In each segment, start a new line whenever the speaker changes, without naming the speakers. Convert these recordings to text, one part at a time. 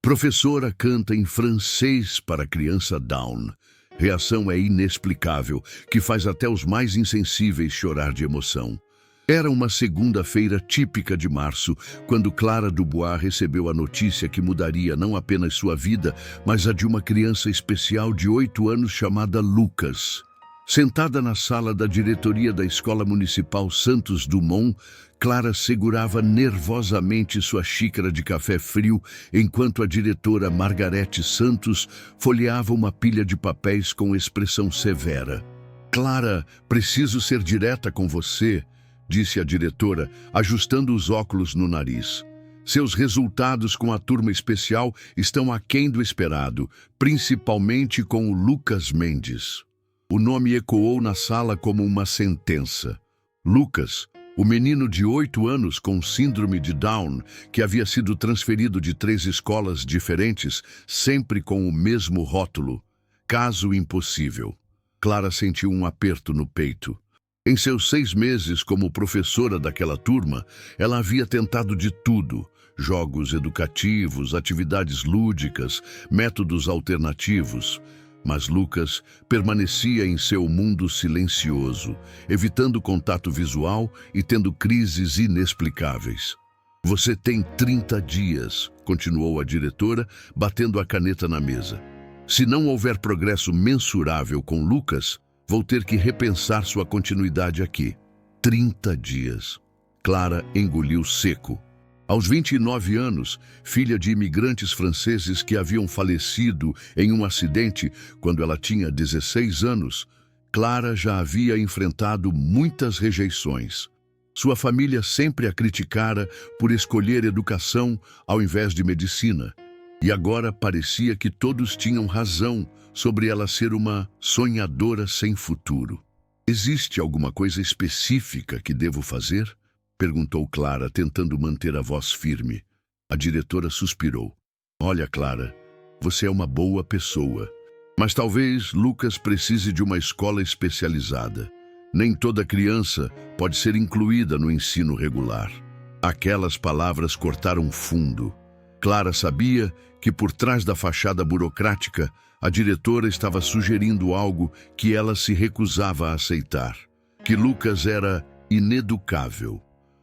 Professora canta em francês para criança Down. Reação é inexplicável, que faz até os mais insensíveis chorar de emoção. Era uma segunda-feira típica de março, quando Clara Dubois recebeu a notícia que mudaria não apenas sua vida, mas a de uma criança especial de 8 anos chamada Lucas. Sentada na sala da diretoria da Escola Municipal Santos Dumont, Clara segurava nervosamente sua xícara de café frio, enquanto a diretora Margarete Santos folheava uma pilha de papéis com expressão severa. "Clara, preciso ser direta com você", disse a diretora, ajustando os óculos no nariz. "Seus resultados com a turma especial estão aquém do esperado, principalmente com o Lucas Mendes." O nome ecoou na sala como uma sentença. Lucas, o menino de 8 anos com síndrome de Down, que havia sido transferido de 3 escolas diferentes, sempre com o mesmo rótulo: caso impossível. Clara sentiu um aperto no peito. Em seus 6 meses como professora daquela turma, ela havia tentado de tudo: jogos educativos, atividades lúdicas, métodos alternativos. Mas Lucas permanecia em seu mundo silencioso, evitando contato visual e tendo crises inexplicáveis. "Você tem 30 dias", continuou a diretora, batendo a caneta na mesa. "Se não houver progresso mensurável com Lucas, vou ter que repensar sua continuidade aqui." 30 dias. Clara engoliu seco. Aos 29 anos, filha de imigrantes franceses que haviam falecido em um acidente quando ela tinha 16 anos, Clara já havia enfrentado muitas rejeições. Sua família sempre a criticara por escolher educação ao invés de medicina, e agora parecia que todos tinham razão sobre ela ser uma sonhadora sem futuro. "Existe alguma coisa específica que devo fazer?", perguntou Clara, tentando manter a voz firme. A diretora suspirou. "Olha, Clara, você é uma boa pessoa, mas talvez Lucas precise de uma escola especializada. Nem toda criança pode ser incluída no ensino regular." Aquelas palavras cortaram fundo. Clara sabia que por trás da fachada burocrática, a diretora estava sugerindo algo que ela se recusava a aceitar: que Lucas era ineducável.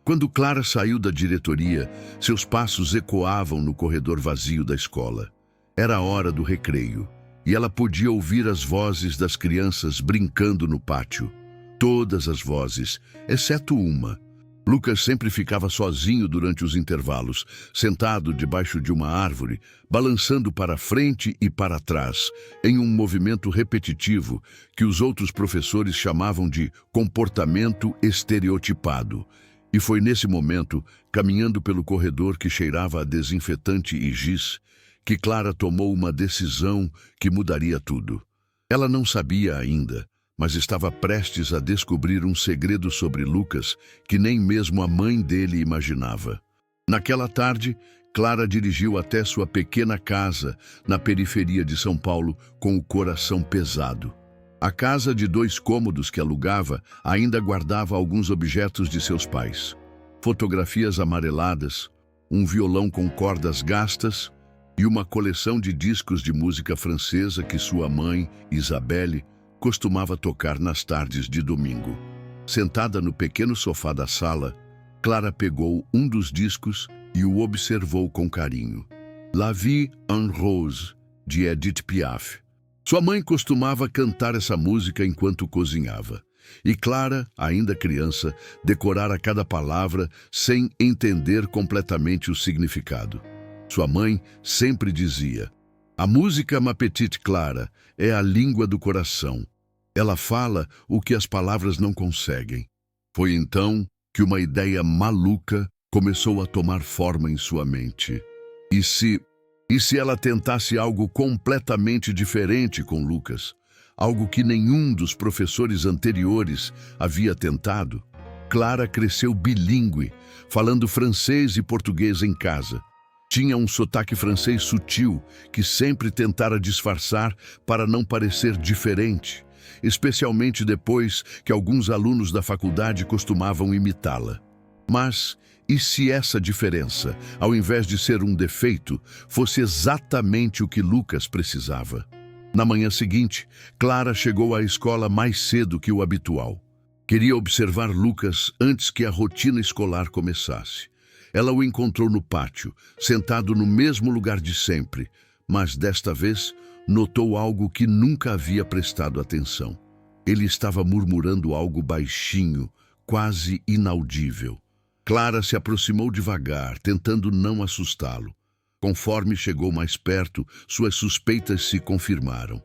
Quando Clara saiu da diretoria, seus passos ecoavam no corredor vazio da escola. Era a hora do recreio, e ela podia ouvir as vozes das crianças brincando no pátio. Todas as vozes, exceto uma. Lucas sempre ficava sozinho durante os intervalos, sentado debaixo de uma árvore, balançando para frente e para trás, em um movimento repetitivo que os outros professores chamavam de comportamento estereotipado. E foi nesse momento, caminhando pelo corredor que cheirava a desinfetante e giz, que Clara tomou uma decisão que mudaria tudo. Ela não sabia ainda, mas estava prestes a descobrir um segredo sobre Lucas que nem mesmo a mãe dele imaginava. Naquela tarde, Clara dirigiu até sua pequena casa na periferia de São Paulo com o coração pesado. A casa de 2 cômodos que alugava ainda guardava alguns objetos de seus pais: fotografias amareladas, um violão com cordas gastas e uma coleção de discos de música francesa que sua mãe, Isabelle, costumava tocar nas tardes de domingo. Sentada no pequeno sofá da sala, Clara pegou um dos discos e o observou com carinho. La Vie en Rose, de Edith Piaf. Sua mãe costumava cantar essa música enquanto cozinhava, e Clara, ainda criança, decorara cada palavra sem entender completamente o significado. Sua mãe sempre dizia: "A música, ma petite Clara, é a língua do coração. Ela fala o que as palavras não conseguem." Foi então que uma ideia maluca começou a tomar forma em sua mente. E se ela tentasse algo completamente diferente com Lucas? Algo que nenhum dos professores anteriores havia tentado? Clara cresceu bilíngue, falando francês e português em casa. Tinha um sotaque francês sutil que sempre tentara disfarçar para não parecer diferente, especialmente depois que alguns alunos da faculdade costumavam imitá-la. Mas E se essa diferença, ao invés de ser um defeito, fosse exatamente o que Lucas precisava? Na manhã seguinte, Clara chegou à escola mais cedo que o habitual. Queria observar Lucas antes que a rotina escolar começasse. Ela o encontrou no pátio, sentado no mesmo lugar de sempre, mas desta vez notou algo que nunca havia prestado atenção. Ele estava murmurando algo baixinho, quase inaudível. Clara se aproximou devagar, tentando não assustá-lo. Conforme chegou mais perto, suas suspeitas se confirmaram.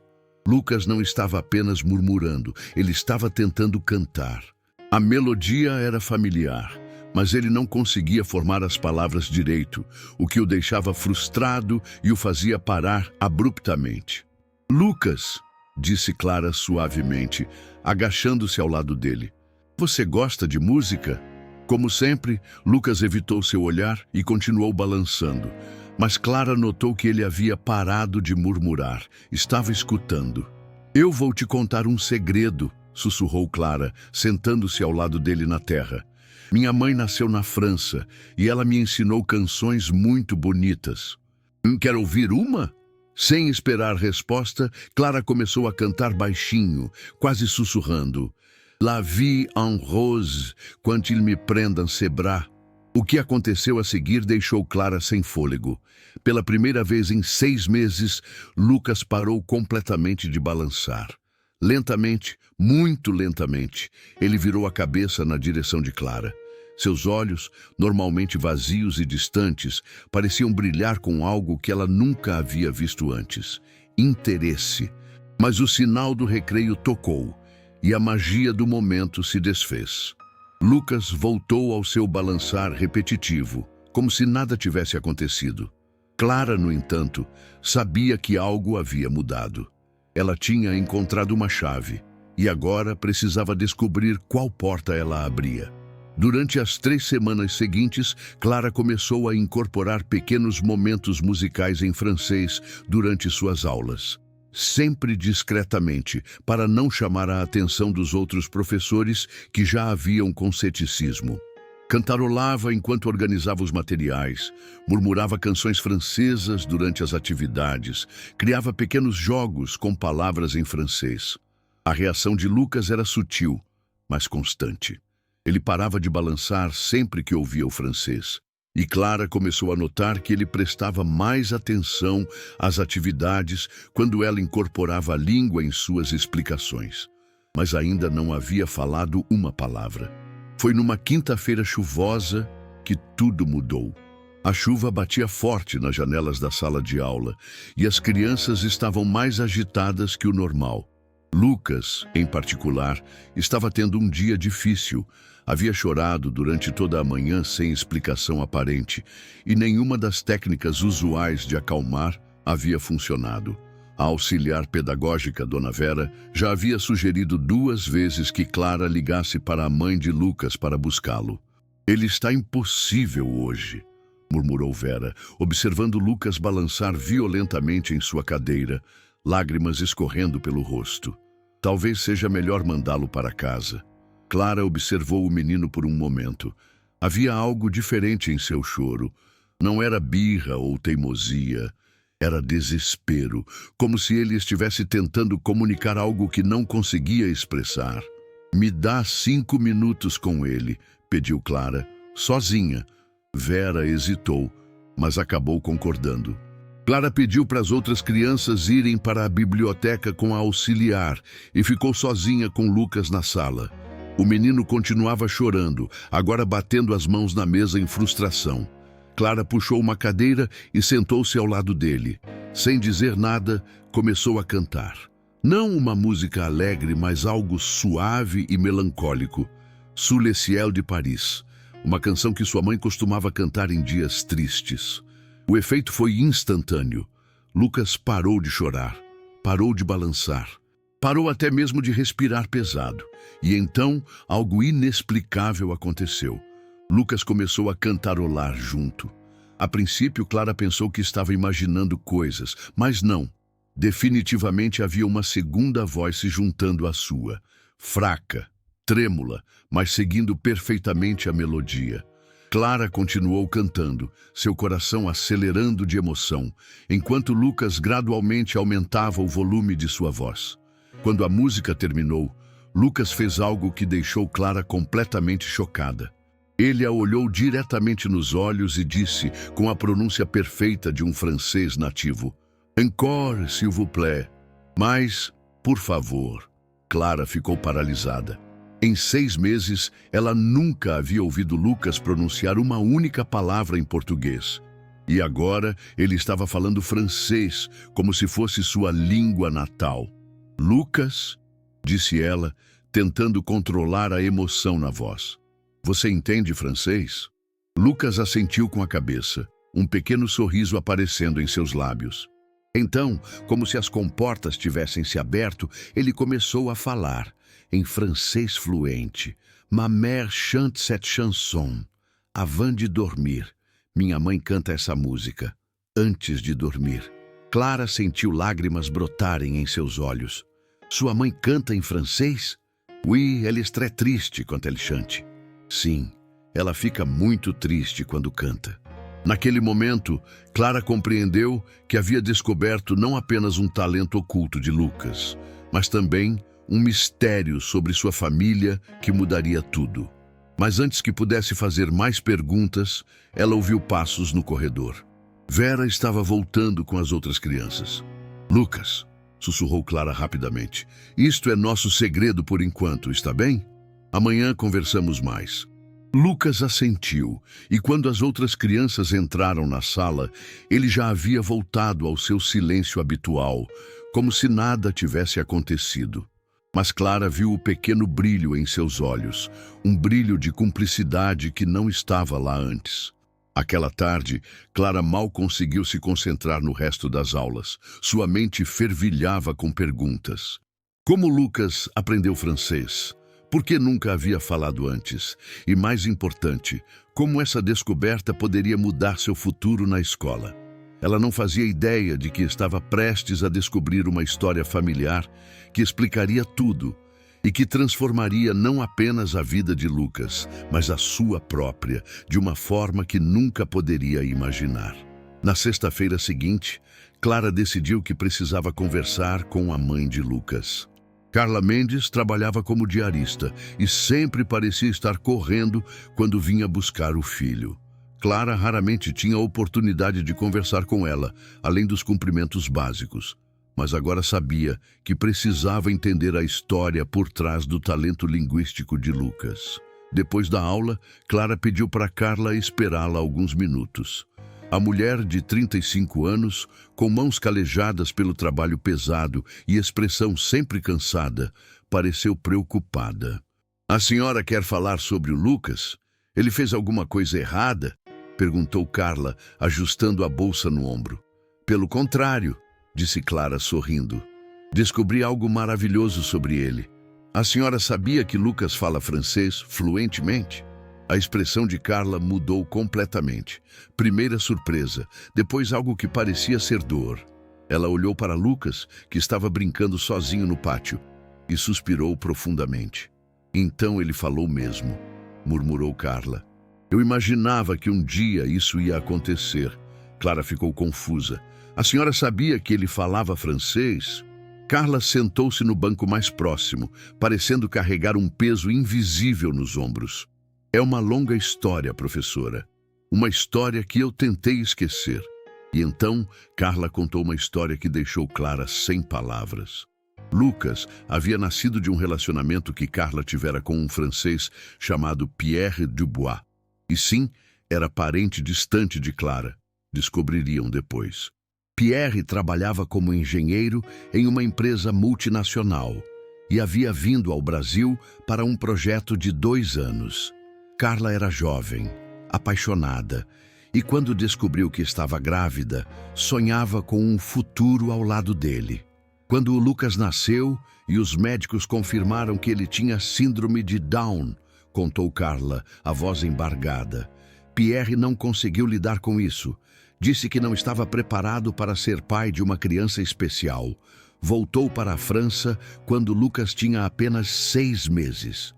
Lucas não estava apenas murmurando, ele estava tentando cantar. A melodia era familiar, mas ele não conseguia formar as palavras direito, o que o deixava frustrado e o fazia parar abruptamente. "Lucas", disse Clara suavemente, agachando-se ao lado dele. "Você gosta de música?" Como sempre, Lucas evitou seu olhar e continuou balançando. Mas Clara notou que ele havia parado de murmurar. Estava escutando. "Eu vou te contar um segredo", sussurrou Clara, sentando-se ao lado dele na terra. "Minha mãe nasceu na França e ela me ensinou canções muito bonitas." "Quer ouvir uma?" Sem esperar resposta, Clara começou a cantar baixinho, quase sussurrando. "La vie en rose, quand il me prend dans ses bras." O que aconteceu a seguir deixou Clara sem fôlego. Pela primeira vez em 6 meses, Lucas parou completamente de balançar. Lentamente, muito lentamente, ele virou a cabeça na direção de Clara. Seus olhos, normalmente vazios e distantes, pareciam brilhar com algo que ela nunca havia visto antes: interesse. Mas o sinal do recreio tocou, e a magia do momento se desfez. Lucas voltou ao seu balançar repetitivo, como se nada tivesse acontecido. Clara, no entanto, sabia que algo havia mudado. Ela tinha encontrado uma chave, e agora precisava descobrir qual porta ela abria. Durante as 3 semanas seguintes, Clara começou a incorporar pequenos momentos musicais em francês durante suas aulas. Sempre discretamente, para não chamar a atenção dos outros professores que já haviam com ceticismo. Cantarolava enquanto organizava os materiais, murmurava canções francesas durante as atividades, criava pequenos jogos com palavras em francês. A reação de Lucas era sutil, mas constante. Ele parava de balançar sempre que ouvia o francês. E Clara começou a notar que ele prestava mais atenção às atividades quando ela incorporava a língua em suas explicações. Mas ainda não havia falado uma palavra. Foi numa quinta-feira chuvosa que tudo mudou. A chuva batia forte nas janelas da sala de aula e as crianças estavam mais agitadas que o normal. Lucas, em particular, estava tendo um dia difícil. Havia chorado durante toda a manhã sem explicação aparente, e nenhuma das técnicas usuais de acalmar havia funcionado. A auxiliar pedagógica, Dona Vera, já havia sugerido 2 vezes que Clara ligasse para a mãe de Lucas para buscá-lo. "Ele está impossível hoje", murmurou Vera, observando Lucas balançar violentamente em sua cadeira, lágrimas escorrendo pelo rosto. "Talvez seja melhor mandá-lo para casa." Clara observou o menino por um momento. Havia algo diferente em seu choro. Não era birra ou teimosia. Era desespero, como se ele estivesse tentando comunicar algo que não conseguia expressar. "Me dá 5 minutos com ele", pediu Clara, sozinha. Vera hesitou, mas acabou concordando. Clara pediu para as outras crianças irem para a biblioteca com a auxiliar e ficou sozinha com Lucas na sala. O menino continuava chorando, agora batendo as mãos na mesa em frustração. Clara puxou uma cadeira e sentou-se ao lado dele. Sem dizer nada, começou a cantar. Não uma música alegre, mas algo suave e melancólico. Sous le ciel de Paris, uma canção que sua mãe costumava cantar em dias tristes. O efeito foi instantâneo. Lucas parou de chorar, parou de balançar. Parou até mesmo de respirar pesado. E então, algo inexplicável aconteceu. Lucas começou a cantarolar junto. A princípio, Clara pensou que estava imaginando coisas, mas não. Definitivamente havia uma segunda voz se juntando à sua. Fraca, trêmula, mas seguindo perfeitamente a melodia. Clara continuou cantando, seu coração acelerando de emoção, enquanto Lucas gradualmente aumentava o volume de sua voz. Quando a música terminou, Lucas fez algo que deixou Clara completamente chocada. Ele a olhou diretamente nos olhos e disse, com a pronúncia perfeita de um francês nativo: "Encore, s'il vous plaît." Mas, por favor. Clara ficou paralisada. Em 6 meses, ela nunca havia ouvido Lucas pronunciar uma única palavra em português. E agora ele estava falando francês, como se fosse sua língua natal. "Lucas", disse ela, tentando controlar a emoção na voz. "Você entende francês?" Lucas assentiu com a cabeça, um pequeno sorriso aparecendo em seus lábios. Então, como se as comportas tivessem se aberto, ele começou a falar, em francês fluente. "Ma mère chante cette chanson, avant de dormir." Minha mãe canta essa música, antes de dormir. Clara sentiu lágrimas brotarem em seus olhos. "Sua mãe canta em francês?" "Oui, elle est très triste quand elle chante." Sim, ela fica muito triste quando canta. Naquele momento, Clara compreendeu que havia descoberto não apenas um talento oculto de Lucas, mas também um mistério sobre sua família que mudaria tudo. Mas antes que pudesse fazer mais perguntas, ela ouviu passos no corredor. Vera estava voltando com as outras crianças. "Lucas", sussurrou Clara rapidamente, "isto é nosso segredo por enquanto, está bem? Amanhã conversamos mais." Lucas assentiu, e quando as outras crianças entraram na sala, ele já havia voltado ao seu silêncio habitual, como se nada tivesse acontecido. Mas Clara viu o pequeno brilho em seus olhos, um brilho de cumplicidade que não estava lá antes. Aquela tarde, Clara mal conseguiu se concentrar no resto das aulas. Sua mente fervilhava com perguntas. Como Lucas aprendeu francês? Por que nunca havia falado antes? E mais importante, como essa descoberta poderia mudar seu futuro na escola? Ela não fazia ideia de que estava prestes a descobrir uma história familiar que explicaria tudo e que transformaria não apenas a vida de Lucas, mas a sua própria, de uma forma que nunca poderia imaginar. Na sexta-feira seguinte, Clara decidiu que precisava conversar com a mãe de Lucas. Carla Mendes trabalhava como diarista e sempre parecia estar correndo quando vinha buscar o filho. Clara raramente tinha a oportunidade de conversar com ela, além dos cumprimentos básicos. Mas agora sabia que precisava entender a história por trás do talento linguístico de Lucas. Depois da aula, Clara pediu para Carla esperá-la alguns minutos. A mulher de 35 anos, com mãos calejadas pelo trabalho pesado e expressão sempre cansada, pareceu preocupada. "A senhora quer falar sobre o Lucas? Ele fez alguma coisa errada?" perguntou Carla, ajustando a bolsa no ombro. "Pelo contrário", disse Clara sorrindo. "Descobri algo maravilhoso sobre ele. A senhora sabia que Lucas fala francês fluentemente?" A expressão de Carla mudou completamente. Primeira surpresa, depois algo que parecia ser dor. Ela olhou para Lucas, que estava brincando sozinho no pátio, e suspirou profundamente. "Então ele falou mesmo", murmurou Carla. "Eu imaginava que um dia isso ia acontecer." Clara ficou confusa. "A senhora sabia que ele falava francês?" Carla sentou-se no banco mais próximo, parecendo carregar um peso invisível nos ombros. "É uma longa história, professora. Uma história que eu tentei esquecer." E então, Carla contou uma história que deixou Clara sem palavras. Lucas havia nascido de um relacionamento que Carla tivera com um francês chamado Pierre Dubois. E sim, era parente distante de Clara. Descobririam depois. Pierre trabalhava como engenheiro em uma empresa multinacional e havia vindo ao Brasil para um projeto de 2 anos. Carla era jovem, apaixonada, e quando descobriu que estava grávida, sonhava com um futuro ao lado dele. Quando o Lucas nasceu e os médicos confirmaram que ele tinha síndrome de Down, contou Carla, a voz embargada, Pierre não conseguiu lidar com isso. Disse que não estava preparado para ser pai de uma criança especial. Voltou para a França quando Lucas tinha apenas 6 meses.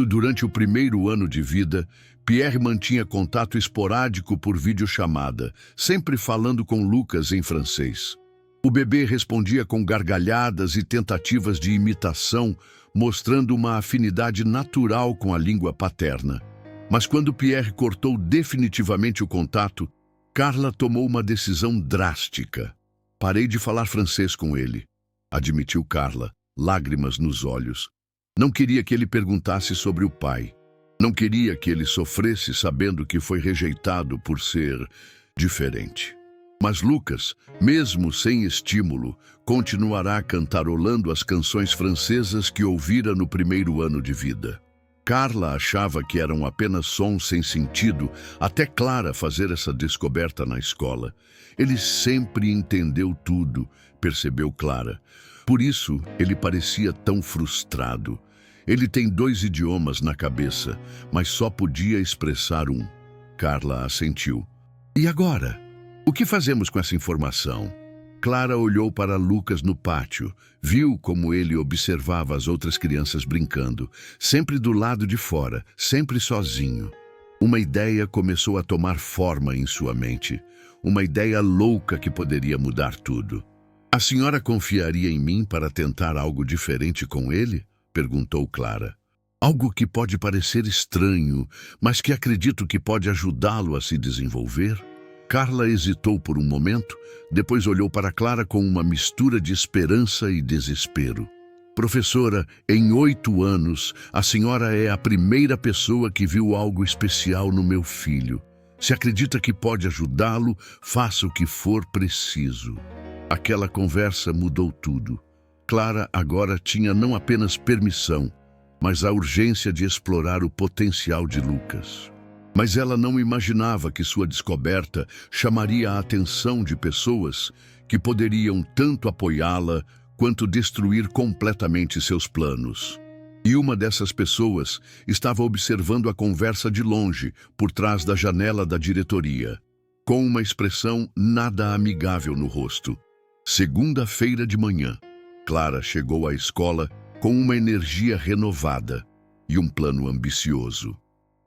Durante o primeiro ano de vida, Pierre mantinha contato esporádico por videochamada, sempre falando com Lucas em francês. O bebê respondia com gargalhadas e tentativas de imitação, mostrando uma afinidade natural com a língua paterna. Mas quando Pierre cortou definitivamente o contato, Carla tomou uma decisão drástica. Parei de falar francês com ele, admitiu Carla, lágrimas nos olhos. Não queria que ele perguntasse sobre o pai. Não queria que ele sofresse sabendo que foi rejeitado por ser diferente. Mas Lucas, mesmo sem estímulo, continuará cantarolando as canções francesas que ouvira no primeiro ano de vida. Carla achava que eram apenas sons sem sentido, até Clara fazer essa descoberta na escola. Ele sempre entendeu tudo, percebeu Clara. Por isso, ele parecia tão frustrado. Ele tem 2 idiomas na cabeça, mas só podia expressar um. Carla assentiu. E agora? O que fazemos com essa informação? Clara olhou para Lucas no pátio, viu como ele observava as outras crianças brincando, sempre do lado de fora, sempre sozinho. Uma ideia começou a tomar forma em sua mente, uma ideia louca que poderia mudar tudo. A senhora confiaria em mim para tentar algo diferente com ele? Perguntou Clara. Algo que pode parecer estranho, mas que acredito que pode ajudá-lo a se desenvolver? Carla hesitou por um momento, depois olhou para Clara com uma mistura de esperança e desespero. Professora, em 8 anos, a senhora é a primeira pessoa que viu algo especial no meu filho. Se acredita que pode ajudá-lo, faça o que for preciso. Aquela conversa mudou tudo. Clara agora tinha não apenas permissão, mas a urgência de explorar o potencial de Lucas. Mas ela não imaginava que sua descoberta chamaria a atenção de pessoas que poderiam tanto apoiá-la quanto destruir completamente seus planos. E uma dessas pessoas estava observando a conversa de longe, por trás da janela da diretoria, com uma expressão nada amigável no rosto. Segunda-feira de manhã, Clara chegou à escola com uma energia renovada e um plano ambicioso.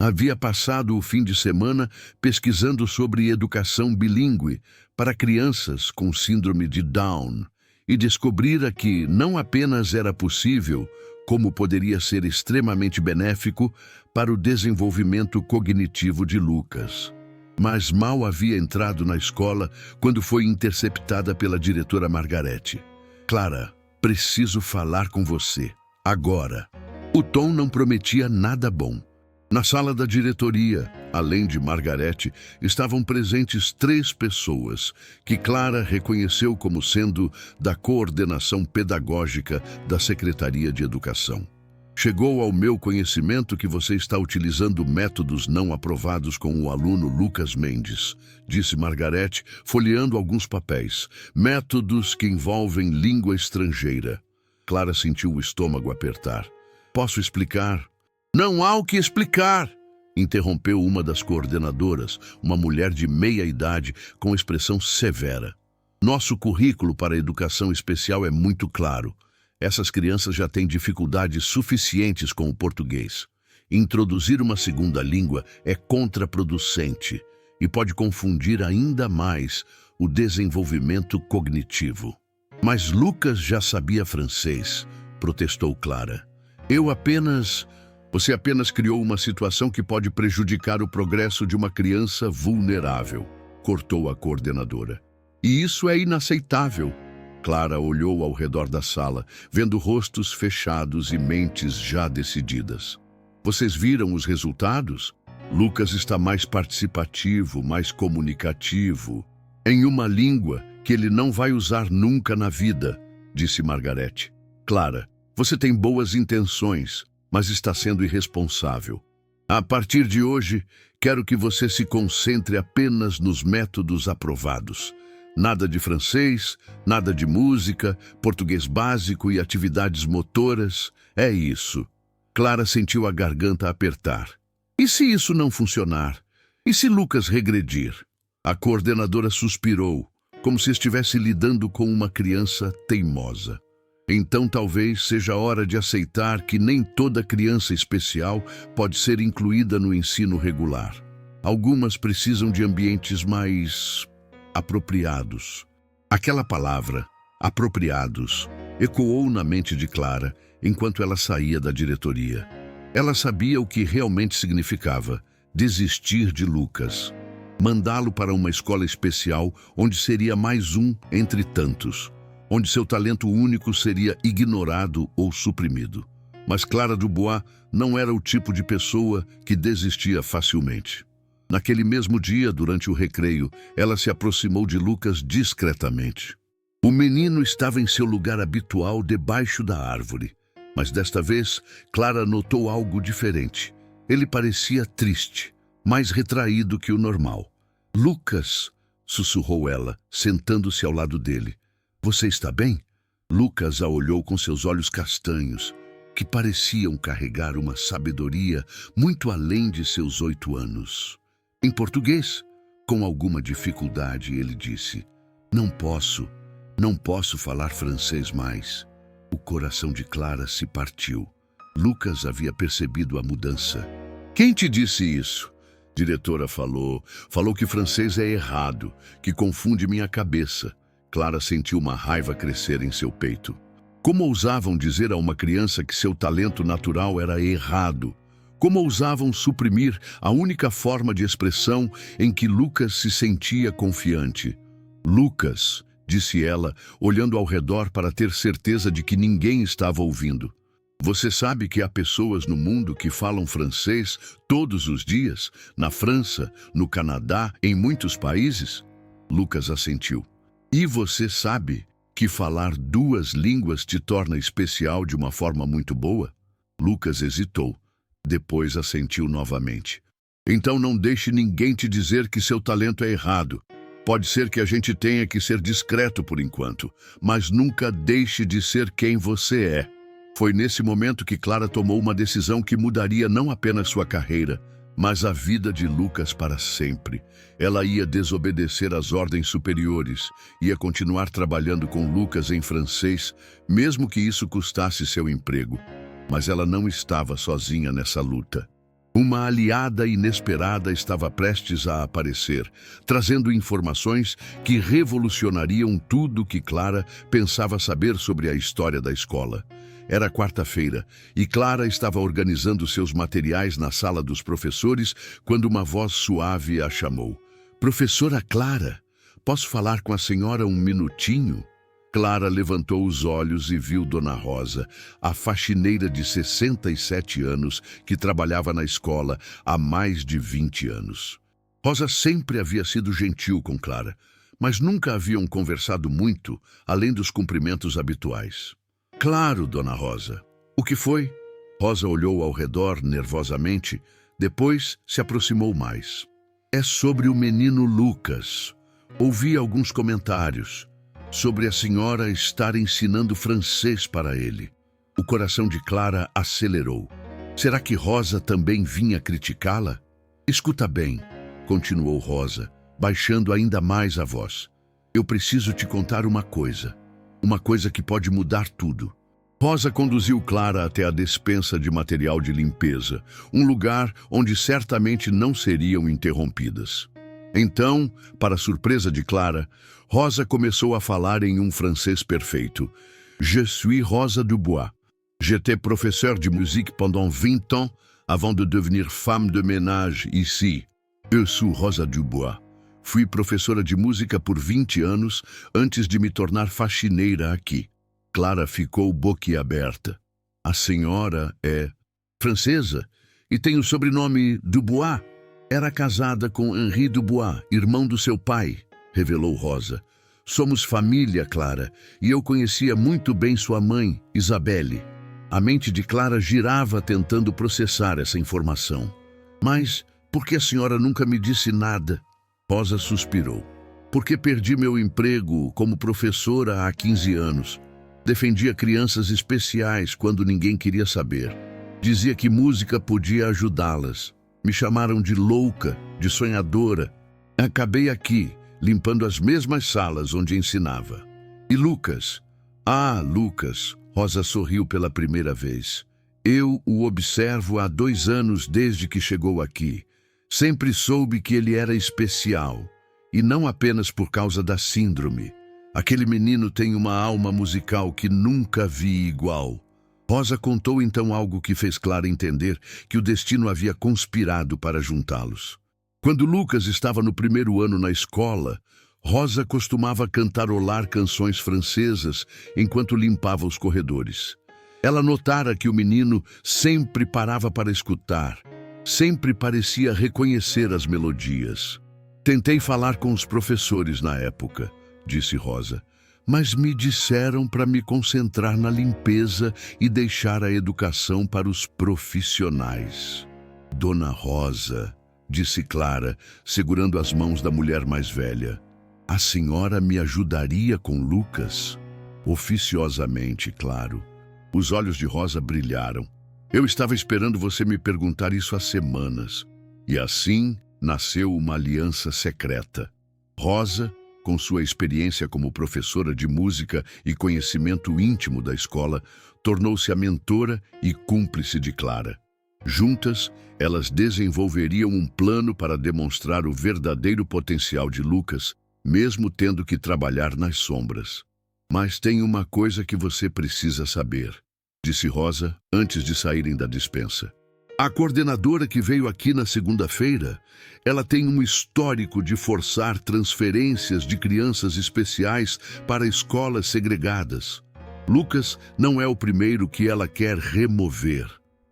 Havia passado o fim de semana pesquisando sobre educação bilíngue para crianças com síndrome de Down e descobrira que não apenas era possível, como poderia ser extremamente benéfico para o desenvolvimento cognitivo de Lucas. Mas mal havia entrado na escola quando foi interceptada pela diretora Margarete. Clara, preciso falar com você, agora. O tom não prometia nada bom. Na sala da diretoria, além de Margarete, estavam presentes 3 pessoas que Clara reconheceu como sendo da coordenação pedagógica da Secretaria de Educação. Chegou ao meu conhecimento que você está utilizando métodos não aprovados com o aluno Lucas Mendes, disse Margarete, folheando alguns papéis. Métodos que envolvem língua estrangeira. Clara sentiu o estômago apertar. Posso explicar? Não há o que explicar, interrompeu uma das coordenadoras, uma mulher de meia idade com expressão severa. Nosso currículo para a educação especial é muito claro. Essas crianças já têm dificuldades suficientes com o português. Introduzir uma segunda língua é contraproducente e pode confundir ainda mais o desenvolvimento cognitivo. Mas Lucas já sabia francês, protestou Clara. Você apenas criou uma situação que pode prejudicar o progresso de uma criança vulnerável, cortou a coordenadora. E isso é inaceitável. Clara olhou ao redor da sala, vendo rostos fechados e mentes já decididas. Vocês viram os resultados? Lucas está mais participativo, mais comunicativo, em uma língua que ele não vai usar nunca na vida, disse Margarete. Clara, você tem boas intenções, mas está sendo irresponsável. A partir de hoje, quero que você se concentre apenas nos métodos aprovados. Nada de francês, nada de música, português básico e atividades motoras. É isso. Clara sentiu a garganta apertar. E se isso não funcionar? E se Lucas regredir? A coordenadora suspirou, como se estivesse lidando com uma criança teimosa. Então talvez seja hora de aceitar que nem toda criança especial pode ser incluída no ensino regular. Algumas precisam de ambientes mais apropriados. Aquela palavra, apropriados, ecoou na mente de Clara enquanto ela saía da diretoria. Ela sabia o que realmente significava desistir de Lucas, mandá-lo para uma escola especial onde seria mais um entre tantos, onde seu talento único seria ignorado ou suprimido. Mas Clara Dubois não era o tipo de pessoa que desistia facilmente. Naquele mesmo dia, durante o recreio, ela se aproximou de Lucas discretamente. O menino estava em seu lugar habitual debaixo da árvore, mas desta vez Clara notou algo diferente. Ele parecia triste, mais retraído que o normal. "Lucas", sussurrou ela, sentando-se ao lado dele. "Você está bem?" Lucas a olhou com seus olhos castanhos, que pareciam carregar uma sabedoria muito além de seus 8 anos. Em português, com alguma dificuldade, ele disse: Não posso falar francês mais." O coração de Clara se partiu. Lucas havia percebido a mudança. "Quem te disse isso?" Diretora falou que francês é errado, que confunde minha cabeça. Clara sentiu uma raiva crescer em seu peito. Como ousavam dizer a uma criança que seu talento natural era errado? Como ousavam suprimir a única forma de expressão em que Lucas se sentia confiante? "Lucas", disse ela, olhando ao redor para ter certeza de que ninguém estava ouvindo. "Você sabe que há pessoas no mundo que falam francês todos os dias? Na França, no Canadá, em muitos países?" Lucas assentiu. "E você sabe que falar 2 línguas te torna especial de uma forma muito boa?" Lucas hesitou. Depois assentiu novamente. "Então não deixe ninguém te dizer que seu talento é errado. Pode ser que a gente tenha que ser discreto por enquanto, mas nunca deixe de ser quem você é." Foi nesse momento que Clara tomou uma decisão que mudaria não apenas sua carreira, mas a vida de Lucas para sempre. Ela ia desobedecer às ordens superiores, ia continuar trabalhando com Lucas em francês, mesmo que isso custasse seu emprego. Mas ela não estava sozinha nessa luta. Uma aliada inesperada estava prestes a aparecer, trazendo informações que revolucionariam tudo que Clara pensava saber sobre a história da escola. Era quarta-feira e Clara estava organizando seus materiais na sala dos professores quando uma voz suave a chamou. "Professora Clara, posso falar com a senhora um minutinho?" Clara levantou os olhos e viu Dona Rosa, a faxineira de 67 anos que trabalhava na escola há mais de 20 anos. Rosa sempre havia sido gentil com Clara, mas nunca haviam conversado muito, além dos cumprimentos habituais. "Claro, Dona Rosa." "O que foi?" Rosa olhou ao redor nervosamente, depois se aproximou mais. "É sobre o menino Lucas. Ouvi alguns comentários sobre a senhora estar ensinando francês para ele." O coração de Clara acelerou. Será que Rosa também vinha criticá-la? "Escuta bem", continuou Rosa, baixando ainda mais a voz. "Eu preciso te contar uma coisa que pode mudar tudo." Rosa conduziu Clara até a despensa de material de limpeza, um lugar onde certamente não seriam interrompidas. Então, para surpresa de Clara, Rosa começou a falar em um francês perfeito. "Je suis Rosa Dubois. J'étais professeur de musique pendant 20 ans avant de devenir femme de ménage ici. Eu sou Rosa Dubois. Fui professora de música por 20 anos antes de me tornar faxineira aqui." Clara ficou boquiaberta. "A senhora é francesa e tem o sobrenome Dubois?" "Era casada com Henri Dubois, irmão do seu pai", revelou Rosa. "Somos família, Clara, e eu conhecia muito bem sua mãe, Isabelle." A mente de Clara girava tentando processar essa informação. "Mas por que a senhora nunca me disse nada?" Rosa suspirou. "Porque perdi meu emprego como professora há 15 anos. Defendia crianças especiais quando ninguém queria saber. Dizia que música podia ajudá-las. Me chamaram de louca, de sonhadora. Acabei aqui, limpando as mesmas salas onde ensinava. E Lucas? Ah, Lucas, Rosa sorriu pela primeira vez. Eu o observo há 2 anos desde que chegou aqui. Sempre soube que ele era especial, e não apenas por causa da síndrome. Aquele menino tem uma alma musical que nunca vi igual. Rosa contou então algo que fez Clara entender que o destino havia conspirado para juntá-los. Quando Lucas estava no primeiro ano na escola, Rosa costumava cantarolar canções francesas enquanto limpava os corredores. Ela notara que o menino sempre parava para escutar, sempre parecia reconhecer as melodias. Tentei falar com os professores na época, disse Rosa, mas me disseram para me concentrar na limpeza e deixar a educação para os profissionais. Dona Rosa, disse Clara, segurando as mãos da mulher mais velha, a senhora me ajudaria com Lucas? Oficiosamente, claro. Os olhos de Rosa brilharam. Eu estava esperando você me perguntar isso há semanas. E assim nasceu uma aliança secreta. Rosa, com sua experiência como professora de música e conhecimento íntimo da escola, tornou-se a mentora e cúmplice de Clara. Juntas, elas desenvolveriam um plano para demonstrar o verdadeiro potencial de Lucas, mesmo tendo que trabalhar nas sombras. Mas tem uma coisa que você precisa saber, disse Rosa antes de saírem da despensa. A coordenadora que veio aqui na segunda-feira, ela tem um histórico de forçar transferências de crianças especiais para escolas segregadas. Lucas não é o primeiro que ela quer remover.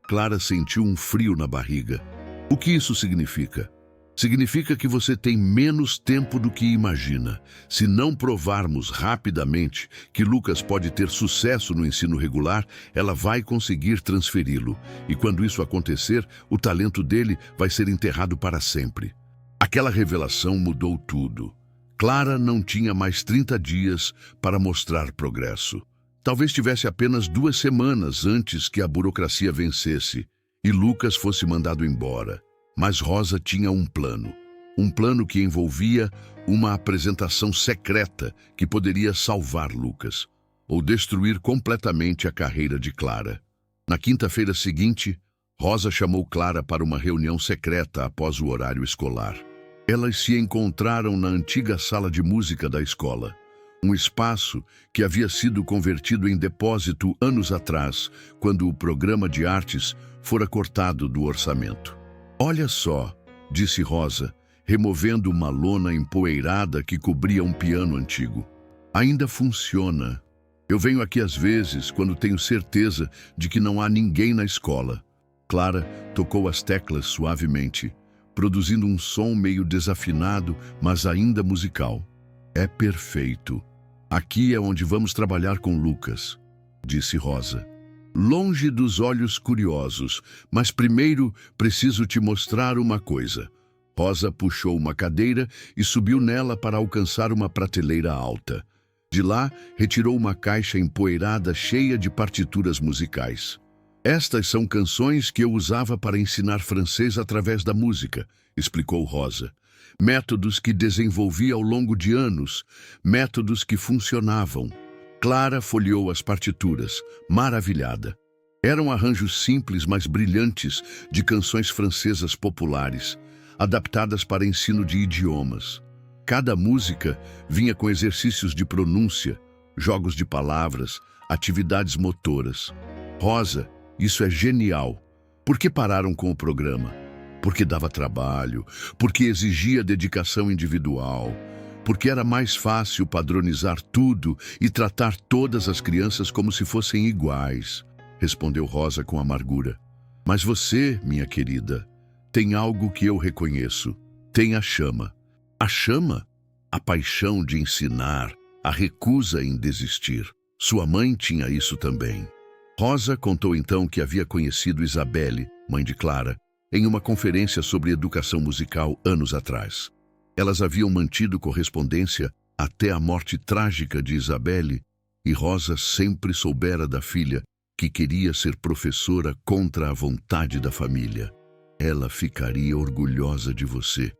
Clara sentiu um frio na barriga. O que isso significa? Significa que você tem menos tempo do que imagina. Se não provarmos rapidamente que Lucas pode ter sucesso no ensino regular, ela vai conseguir transferi-lo. E quando isso acontecer, o talento dele vai ser enterrado para sempre. Aquela revelação mudou tudo. Clara não tinha mais 30 dias para mostrar progresso. Talvez tivesse apenas 2 semanas antes que a burocracia vencesse e Lucas fosse mandado embora. Mas Rosa tinha um plano que envolvia uma apresentação secreta que poderia salvar Lucas, ou destruir completamente a carreira de Clara. Na quinta-feira seguinte, Rosa chamou Clara para uma reunião secreta após o horário escolar. Elas se encontraram na antiga sala de música da escola, um espaço que havia sido convertido em depósito anos atrás, quando o programa de artes fora cortado do orçamento. Olha só, disse Rosa, removendo uma lona empoeirada que cobria um piano antigo. Ainda funciona. Eu venho aqui às vezes quando tenho certeza de que não há ninguém na escola. Clara tocou as teclas suavemente, produzindo um som meio desafinado, mas ainda musical. É perfeito. Aqui é onde vamos trabalhar com Lucas, disse Rosa. Longe dos olhos curiosos, mas primeiro preciso te mostrar uma coisa. Rosa puxou uma cadeira e subiu nela para alcançar uma prateleira alta. De lá, retirou uma caixa empoeirada cheia de partituras musicais. Estas são canções que eu usava para ensinar francês através da música, explicou Rosa. Métodos que desenvolvi ao longo de anos, métodos que funcionavam. Clara folheou as partituras, maravilhada. Eram arranjos simples, mas brilhantes, de canções francesas populares, adaptadas para ensino de idiomas. Cada música vinha com exercícios de pronúncia, jogos de palavras, atividades motoras. Rosa, isso é genial. Por que pararam com o programa? Porque dava trabalho, porque exigia dedicação individual, porque era mais fácil padronizar tudo e tratar todas as crianças como se fossem iguais, respondeu Rosa com amargura. Mas você, minha querida, tem algo que eu reconheço. Tem a chama. A chama? A paixão de ensinar, a recusa em desistir. Sua mãe tinha isso também. Rosa contou então que havia conhecido Isabelle, mãe de Clara, em uma conferência sobre educação musical anos atrás. Elas haviam mantido correspondência até a morte trágica de Isabelle, e Rosa sempre soubera da filha que queria ser professora contra a vontade da família. Ela ficaria orgulhosa de você,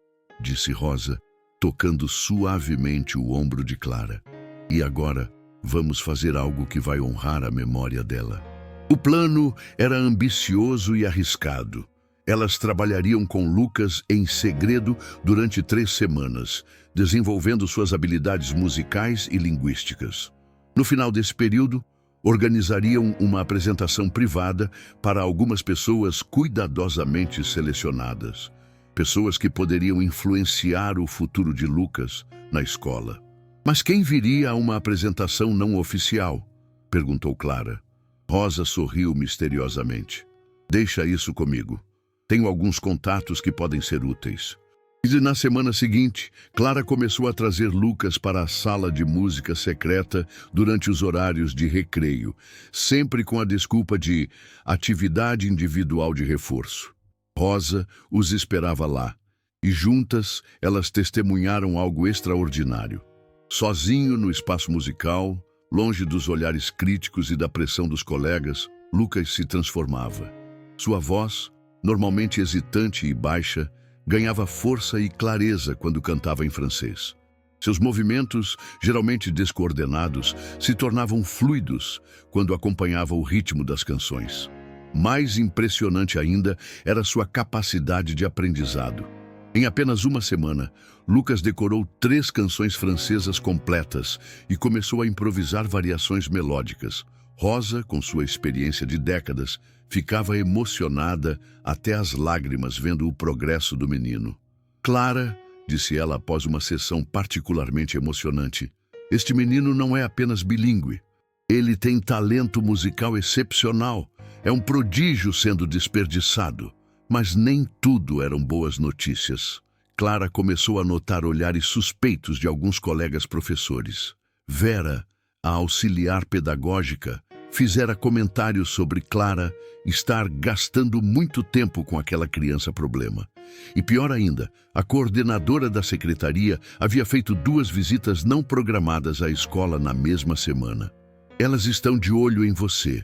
disse Rosa, tocando suavemente o ombro de Clara. E agora, Vamos fazer algo que vai honrar a memória dela. O plano era ambicioso e arriscado. Elas trabalhariam com Lucas em segredo durante 3 semanas, desenvolvendo suas habilidades musicais e linguísticas. No final desse período, organizariam uma apresentação privada para algumas pessoas cuidadosamente selecionadas. Pessoas que poderiam influenciar o futuro de Lucas na escola. Mas quem viria a uma apresentação não oficial? Perguntou Clara. Rosa sorriu misteriosamente. Deixa isso comigo. Tenho alguns contatos que podem ser úteis. E na semana seguinte, Clara começou a trazer Lucas para a sala de música secreta durante os horários de recreio, sempre com a desculpa de atividade individual de reforço. Rosa os esperava lá, e juntas elas testemunharam algo extraordinário. Sozinho no espaço musical, longe dos olhares críticos e da pressão dos colegas, Lucas se transformava. Sua voz, normalmente hesitante e baixa, ganhava força e clareza quando cantava em francês. Seus movimentos, geralmente descoordenados, se tornavam fluidos quando acompanhava o ritmo das canções. Mais impressionante ainda era sua capacidade de aprendizado. Em apenas uma semana, Lucas decorou 3 canções francesas completas e começou a improvisar variações melódicas. Rosa, com sua experiência de décadas, ficava emocionada até as lágrimas vendo o progresso do menino. Clara, disse ela após uma sessão particularmente emocionante, este menino não é apenas bilíngue. Ele tem talento musical excepcional. É um prodígio sendo desperdiçado. Mas nem tudo eram boas notícias. Clara começou a notar olhares suspeitos de alguns colegas professores. Vera, a auxiliar pedagógica, fizera comentários sobre Clara estar gastando muito tempo com aquela criança problema. E pior ainda, a coordenadora da secretaria havia feito 2 visitas não programadas à escola na mesma semana. Elas estão de olho em você,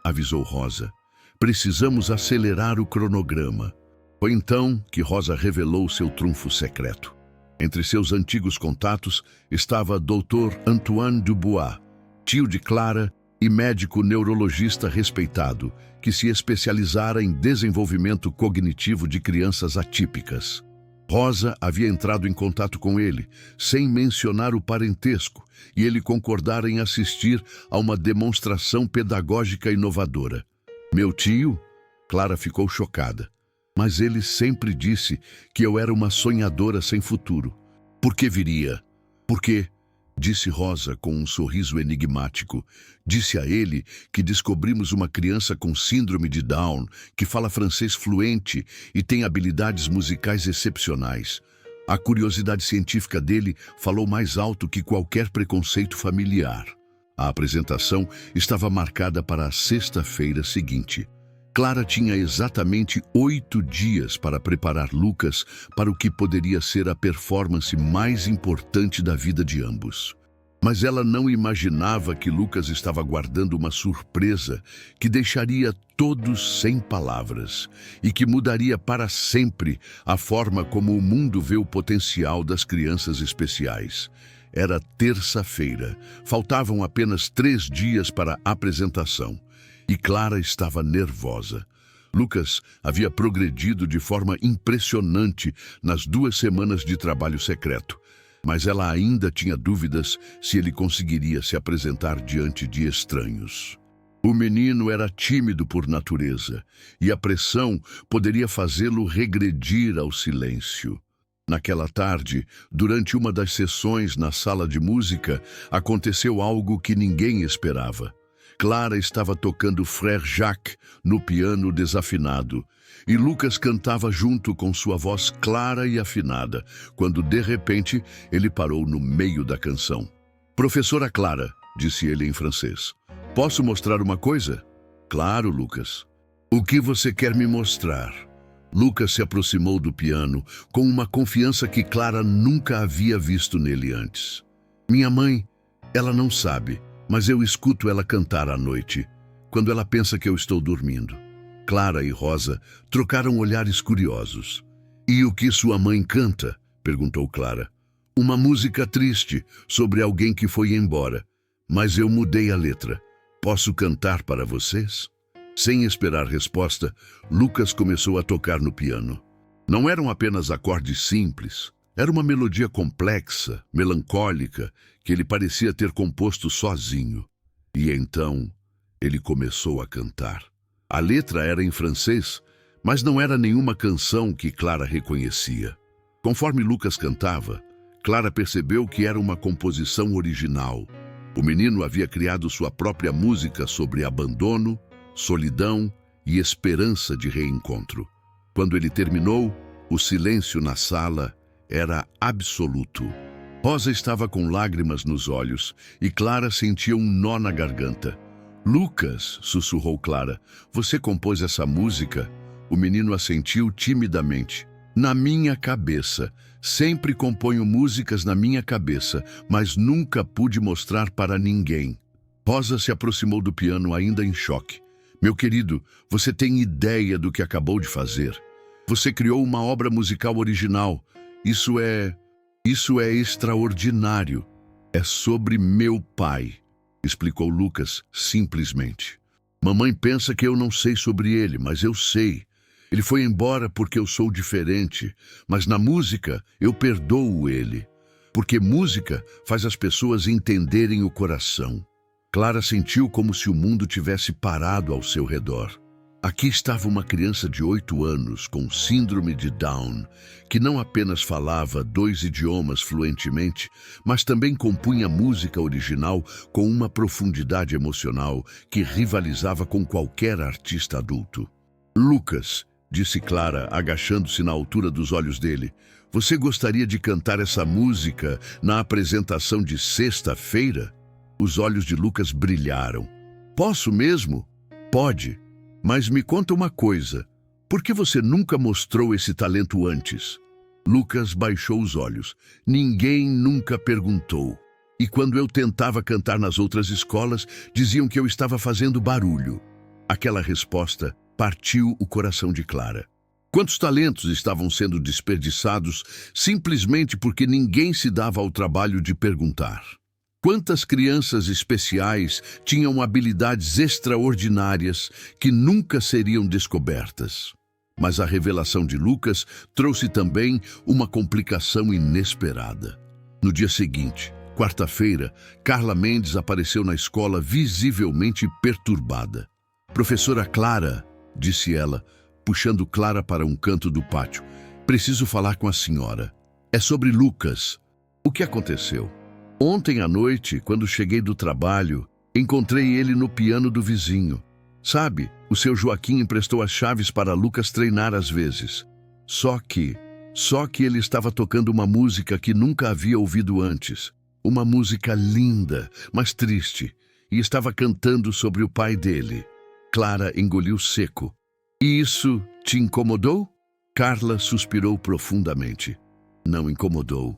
avisou Rosa. Precisamos acelerar o cronograma. Foi então que Rosa revelou seu trunfo secreto. Entre seus antigos contatos estava Dr. Antoine Dubois, tio de Clara e médico neurologista respeitado, que se especializara em desenvolvimento cognitivo de crianças atípicas. Rosa havia entrado em contato com ele, sem mencionar o parentesco, e ele concordara em assistir a uma demonstração pedagógica inovadora. Meu tio? Clara ficou chocada. Mas ele sempre disse que eu era uma sonhadora sem futuro. Por que viria? Porque, disse Rosa com um sorriso enigmático, disse a ele que descobrimos uma criança com síndrome de Down, que fala francês fluente e tem habilidades musicais excepcionais. A curiosidade científica dele falou mais alto que qualquer preconceito familiar. A apresentação estava marcada para a sexta-feira seguinte. Clara tinha exatamente 8 dias para preparar Lucas para o que poderia ser a performance mais importante da vida de ambos. Mas ela não imaginava que Lucas estava guardando uma surpresa que deixaria todos sem palavras e que mudaria para sempre a forma como o mundo vê o potencial das crianças especiais. Era terça-feira, faltavam apenas 3 dias para a apresentação. E Clara estava nervosa. Lucas havia progredido de forma impressionante nas 2 semanas de trabalho secreto, mas ela ainda tinha dúvidas se ele conseguiria se apresentar diante de estranhos. O menino era tímido por natureza, e a pressão poderia fazê-lo regredir ao silêncio. Naquela tarde, durante uma das sessões na sala de música, aconteceu algo que ninguém esperava. Clara estava tocando Frère Jacques no piano desafinado, e Lucas cantava junto com sua voz clara e afinada, quando de repente ele parou no meio da canção. Professora Clara, disse ele em francês, posso mostrar uma coisa? Claro, Lucas. O que você quer me mostrar? Lucas se aproximou do piano com uma confiança que Clara nunca havia visto nele antes. Minha mãe, ela não sabe, mas eu escuto ela cantar à noite, quando ela pensa que eu estou dormindo. Clara e Rosa trocaram olhares curiosos. E o que sua mãe canta? Perguntou Clara. Uma música triste sobre alguém que foi embora. Mas eu mudei a letra. Posso cantar para vocês? Sem esperar resposta, Lucas começou a tocar no piano. Não eram apenas acordes simples. Era uma melodia complexa, melancólica, que ele parecia ter composto sozinho. E então, ele começou a cantar. A letra era em francês, mas não era nenhuma canção que Clara reconhecia. Conforme Lucas cantava, Clara percebeu que era uma composição original. O menino havia criado sua própria música sobre abandono, solidão e esperança de reencontro. Quando ele terminou, o silêncio na sala era absoluto. Rosa estava com lágrimas nos olhos e Clara sentia um nó na garganta. Lucas, sussurrou Clara, você compôs essa música? O menino assentiu timidamente. Na minha cabeça. Sempre componho músicas na minha cabeça, mas nunca pude mostrar para ninguém. Rosa se aproximou do piano ainda em choque. Meu querido, você tem ideia do que acabou de fazer? Você criou uma obra musical original. Isso é extraordinário. É sobre meu pai, explicou Lucas simplesmente. Mamãe pensa que eu não sei sobre ele, mas eu sei. Ele foi embora porque eu sou diferente, mas na música eu perdoo ele, porque música faz as pessoas entenderem o coração. Clara sentiu como se o mundo tivesse parado ao seu redor. Aqui estava uma criança de 8 anos com síndrome de Down, que não apenas falava 2 idiomas fluentemente, mas também compunha música original com uma profundidade emocional que rivalizava com qualquer artista adulto. Lucas, disse Clara, agachando-se na altura dos olhos dele, você gostaria de cantar essa música na apresentação de sexta-feira? Os olhos de Lucas brilharam. Posso mesmo? Pode. Mas me conta uma coisa. Por que você nunca mostrou esse talento antes? Lucas baixou os olhos. Ninguém nunca perguntou. E quando eu tentava cantar nas outras escolas, diziam que eu estava fazendo barulho. Aquela resposta partiu o coração de Clara. Quantos talentos estavam sendo desperdiçados simplesmente porque ninguém se dava ao trabalho de perguntar? Quantas crianças especiais tinham habilidades extraordinárias que nunca seriam descobertas? Mas a revelação de Lucas trouxe também uma complicação inesperada. No dia seguinte, quarta-feira, Carla Mendes apareceu na escola visivelmente perturbada. Professora Clara, disse ela, puxando Clara para um canto do pátio. Preciso falar com a senhora. É sobre Lucas. O que aconteceu? Ontem à noite, quando cheguei do trabalho, encontrei ele no piano do vizinho. Sabe, o seu Joaquim emprestou as chaves para Lucas treinar às vezes. Só que ele estava tocando uma música que nunca havia ouvido antes. Uma música linda, mas triste, e estava cantando sobre o pai dele. Clara engoliu seco. E isso te incomodou? Carla suspirou profundamente. Não incomodou.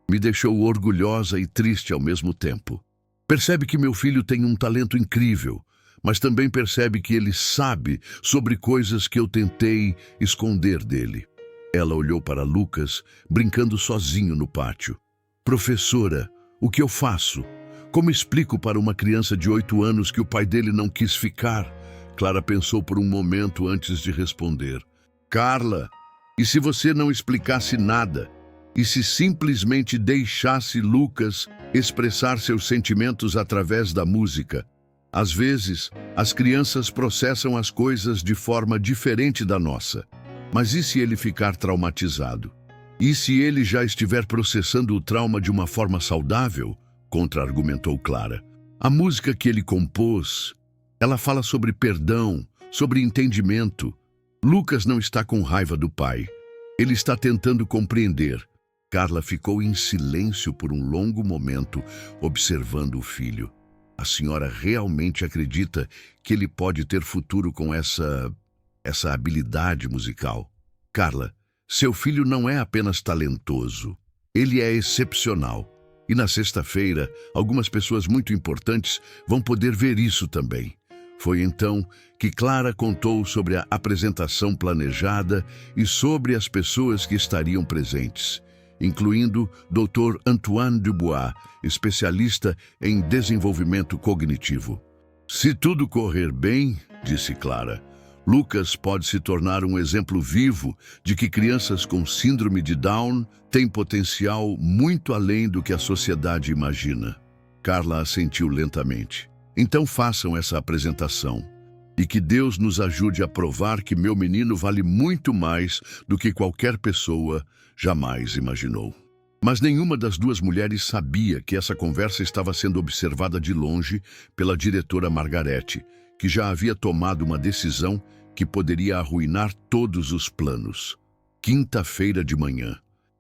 Me deixou orgulhosa e triste ao mesmo tempo. Percebe que meu filho tem um talento incrível, mas também percebe que ele sabe sobre coisas que eu tentei esconder dele. Ela olhou para Lucas, brincando sozinho no pátio. Professora, o que eu faço? Como explico para uma criança de 8 anos que o pai dele não quis ficar? Clara pensou por um momento antes de responder. Carla, e se você não explicasse nada? E se simplesmente deixasse Lucas expressar seus sentimentos através da música? Às vezes, as crianças processam as coisas de forma diferente da nossa. Mas e se ele ficar traumatizado? E se ele já estiver processando o trauma de uma forma saudável? Contra-argumentou Clara. A música que ele compôs, ela fala sobre perdão, sobre entendimento. Lucas não está com raiva do pai. Ele está tentando compreender. Carla ficou em silêncio por um longo momento, observando o filho. A senhora realmente acredita que ele pode ter futuro com essa habilidade musical? Carla, seu filho não é apenas talentoso. Ele é excepcional. E na sexta-feira, algumas pessoas muito importantes vão poder ver isso também. Foi então que Clara contou sobre a apresentação planejada e sobre as pessoas que estariam presentes. incluindo Dr. Antoine Dubois, especialista em desenvolvimento cognitivo. Se tudo correr bem, disse Clara, Lucas pode se tornar um exemplo vivo de que crianças com síndrome de Down têm potencial muito além do que a sociedade imagina. Carla assentiu lentamente. Então façam essa apresentação. E que Deus nos ajude a provar que meu menino vale muito mais do que qualquer pessoa jamais imaginou. Mas nenhuma das duas mulheres sabia que essa conversa estava sendo observada de longe pela diretora Margarete, que já havia tomado uma decisão que poderia arruinar todos os planos. Quinta-feira de manhã,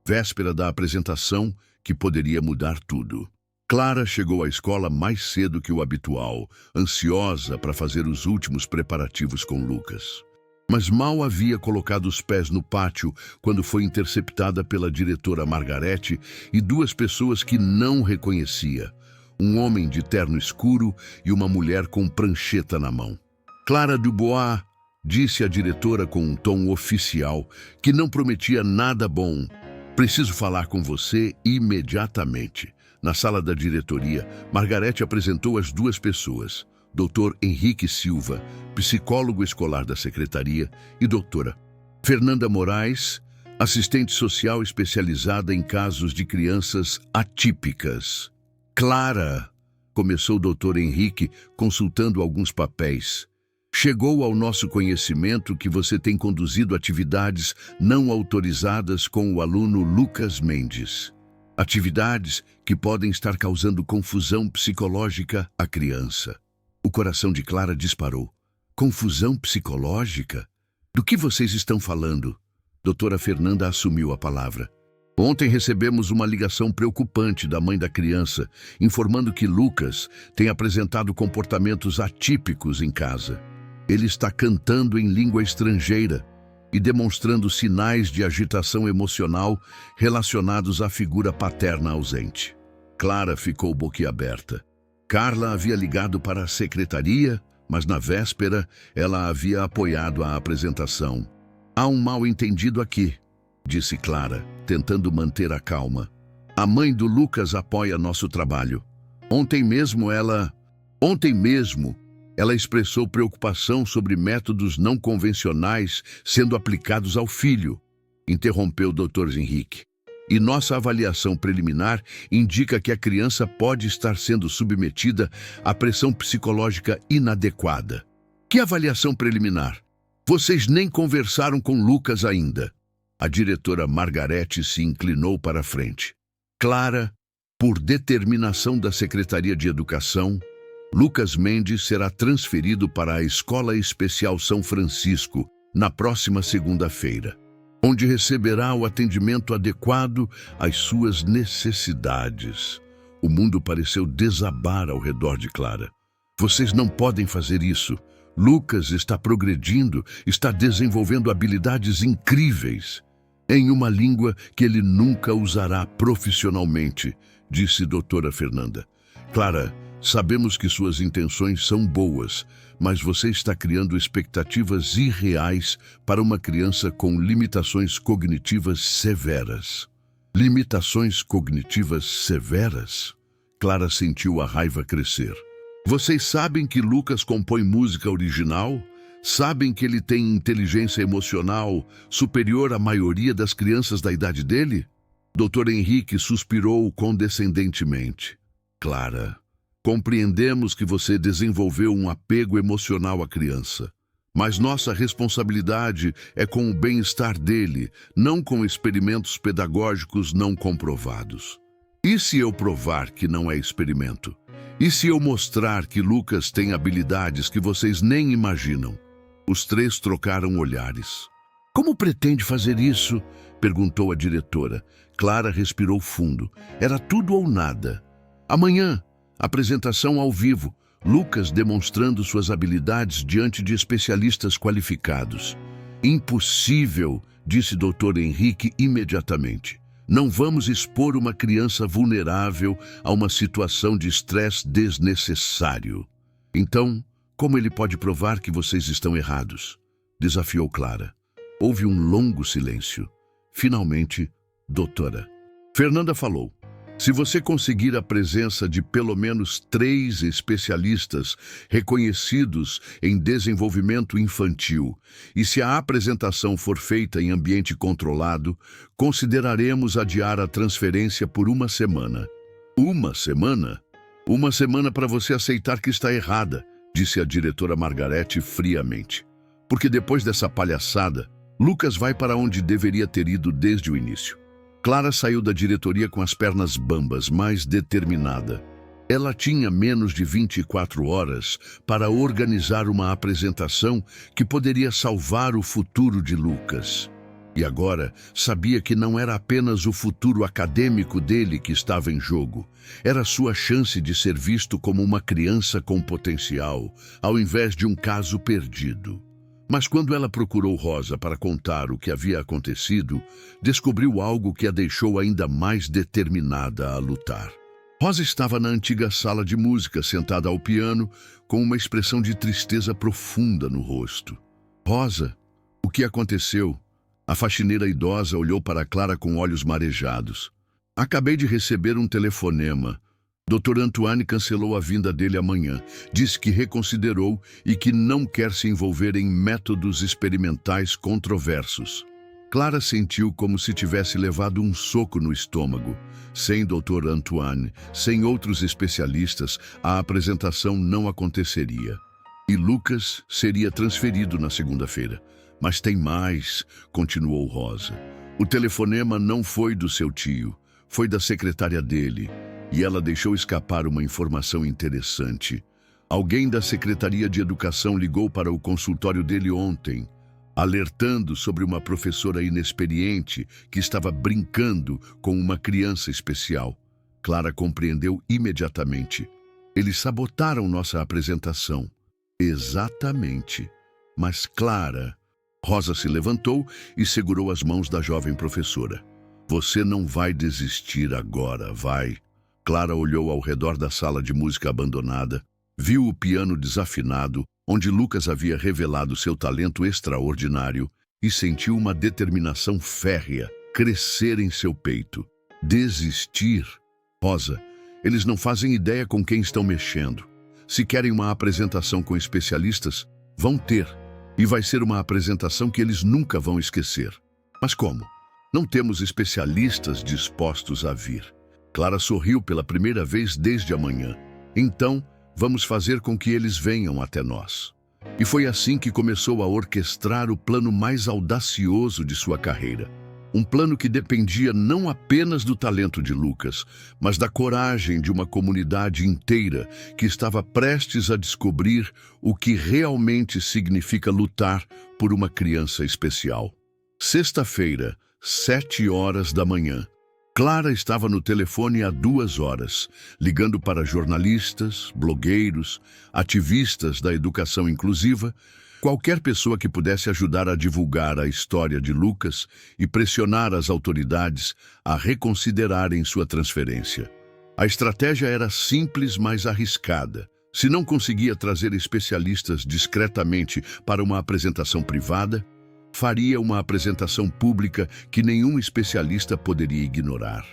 véspera da apresentação que poderia mudar tudo. Clara chegou à escola mais cedo que o habitual, ansiosa para fazer os últimos preparativos com Lucas. Mas mal havia colocado os pés no pátio quando foi interceptada pela diretora Margarete e duas pessoas que não reconhecia, um homem de terno escuro e uma mulher com prancheta na mão. Clara Dubois disse à diretora com um tom oficial que não prometia nada bom. Preciso falar com você imediatamente. Na sala da diretoria, Margarete apresentou as duas pessoas, Dr. Henrique Silva, psicólogo escolar da secretaria, e doutora Fernanda Moraes, assistente social especializada em casos de crianças atípicas. Clara, começou o Dr. Henrique, consultando alguns papéis. Chegou ao nosso conhecimento que você tem conduzido atividades não autorizadas com o aluno Lucas Mendes. Atividades que podem estar causando confusão psicológica à criança. O coração de Clara disparou. Confusão psicológica? Do que vocês estão falando? Doutora Fernanda assumiu a palavra. Ontem recebemos uma ligação preocupante da mãe da criança, informando que Lucas tem apresentado comportamentos atípicos em casa. Ele está cantando em língua estrangeira e demonstrando sinais de agitação emocional relacionados à figura paterna ausente. Clara ficou boquiaberta. Carla havia ligado para a secretaria, mas na véspera ela havia apoiado a apresentação. Há um mal-entendido aqui, disse Clara, tentando manter a calma. A mãe do Lucas apoia nosso trabalho. Ontem mesmo ela expressou preocupação sobre métodos não convencionais sendo aplicados ao filho, interrompeu o Dr. Henrique. E nossa avaliação preliminar indica que a criança pode estar sendo submetida à pressão psicológica inadequada. Que avaliação preliminar? Vocês nem conversaram com Lucas ainda. A diretora Margarete se inclinou para a frente. Clara, por determinação da Secretaria de Educação, Lucas Mendes será transferido para a Escola Especial São Francisco na próxima segunda-feira, onde receberá o atendimento adequado às suas necessidades. O mundo pareceu desabar ao redor de Clara. Vocês não podem fazer isso. Lucas está progredindo, está desenvolvendo habilidades incríveis em uma língua que ele nunca usará profissionalmente, disse doutora Fernanda. Clara, sabemos que suas intenções são boas, mas você está criando expectativas irreais para uma criança com limitações cognitivas severas. Limitações cognitivas severas? Clara sentiu a raiva crescer. Vocês sabem que Lucas compõe música original? Sabem que ele tem inteligência emocional superior à maioria das crianças da idade dele? Dr. Henrique suspirou condescendentemente. Clara, compreendemos que você desenvolveu um apego emocional à criança, mas nossa responsabilidade é com o bem-estar dele, não com experimentos pedagógicos não comprovados. E se eu provar que não é experimento? E se eu mostrar que Lucas tem habilidades que vocês nem imaginam? Os três trocaram olhares. Como pretende fazer isso? Perguntou a diretora. Clara respirou fundo. Era tudo ou nada. Amanhã, apresentação ao vivo, Lucas demonstrando suas habilidades diante de especialistas qualificados. Impossível, disse Dr. Henrique imediatamente. Não vamos expor uma criança vulnerável a uma situação de estresse desnecessário. Então, como ele pode provar que vocês estão errados? Desafiou Clara. Houve um longo silêncio. Finalmente, doutora, Fernanda falou: se você conseguir a presença de pelo menos 3 especialistas reconhecidos em desenvolvimento infantil e se a apresentação for feita em ambiente controlado, consideraremos adiar a transferência por 1 semana. 1 semana? 1 semana para você aceitar que está errada, disse a diretora Margarete friamente. Porque depois dessa palhaçada, Lucas vai para onde deveria ter ido desde o início. Clara saiu da diretoria com as pernas bambas, mais determinada. Ela tinha menos de 24 horas para organizar uma apresentação que poderia salvar o futuro de Lucas. E agora sabia que não era apenas o futuro acadêmico dele que estava em jogo. Era sua chance de ser visto como uma criança com potencial, ao invés de um caso perdido. Mas quando ela procurou Rosa para contar o que havia acontecido, descobriu algo que a deixou ainda mais determinada a lutar. Rosa estava na antiga sala de música, sentada ao piano, com uma expressão de tristeza profunda no rosto. Rosa, o que aconteceu? A faxineira idosa olhou para Clara com olhos marejados. Acabei de receber um telefonema. Dr. Antoine cancelou a vinda dele amanhã. Disse que reconsiderou e que não quer se envolver em métodos experimentais controversos. Clara sentiu como se tivesse levado um soco no estômago. Sem Dr. Antoine, sem outros especialistas, a apresentação não aconteceria. E Lucas seria transferido na segunda-feira. Mas tem mais, continuou Rosa. O telefonema não foi do seu tio, foi da secretária dele. E ela deixou escapar uma informação interessante. Alguém da Secretaria de Educação ligou para o consultório dele ontem, alertando sobre uma professora inexperiente que estava brincando com uma criança especial. Clara compreendeu imediatamente. Eles sabotaram nossa apresentação. Exatamente. Mas Clara... Rosa se levantou e segurou as mãos da jovem professora. Você não vai desistir agora, vai? Clara olhou ao redor da sala de música abandonada, viu o piano desafinado, onde Lucas havia revelado seu talento extraordinário, e sentiu uma determinação férrea crescer em seu peito. Desistir? Rosa, eles não fazem ideia com quem estão mexendo. Se querem uma apresentação com especialistas, vão ter. E vai ser uma apresentação que eles nunca vão esquecer. Mas como? Não temos especialistas dispostos a vir. Clara sorriu pela primeira vez desde amanhã. Então, vamos fazer com que eles venham até nós. E foi assim que começou a orquestrar o plano mais audacioso de sua carreira. Um plano que dependia não apenas do talento de Lucas, mas da coragem de uma comunidade inteira que estava prestes a descobrir o que realmente significa lutar por uma criança especial. Sexta-feira, 7h da manhã. Clara estava no telefone há 2 horas, ligando para jornalistas, blogueiros, ativistas da educação inclusiva, qualquer pessoa que pudesse ajudar a divulgar a história de Lucas e pressionar as autoridades a reconsiderarem sua transferência. A estratégia era simples, mas arriscada. Se não conseguia trazer especialistas discretamente para uma apresentação privada, faria uma apresentação pública que nenhum especialista poderia ignorar.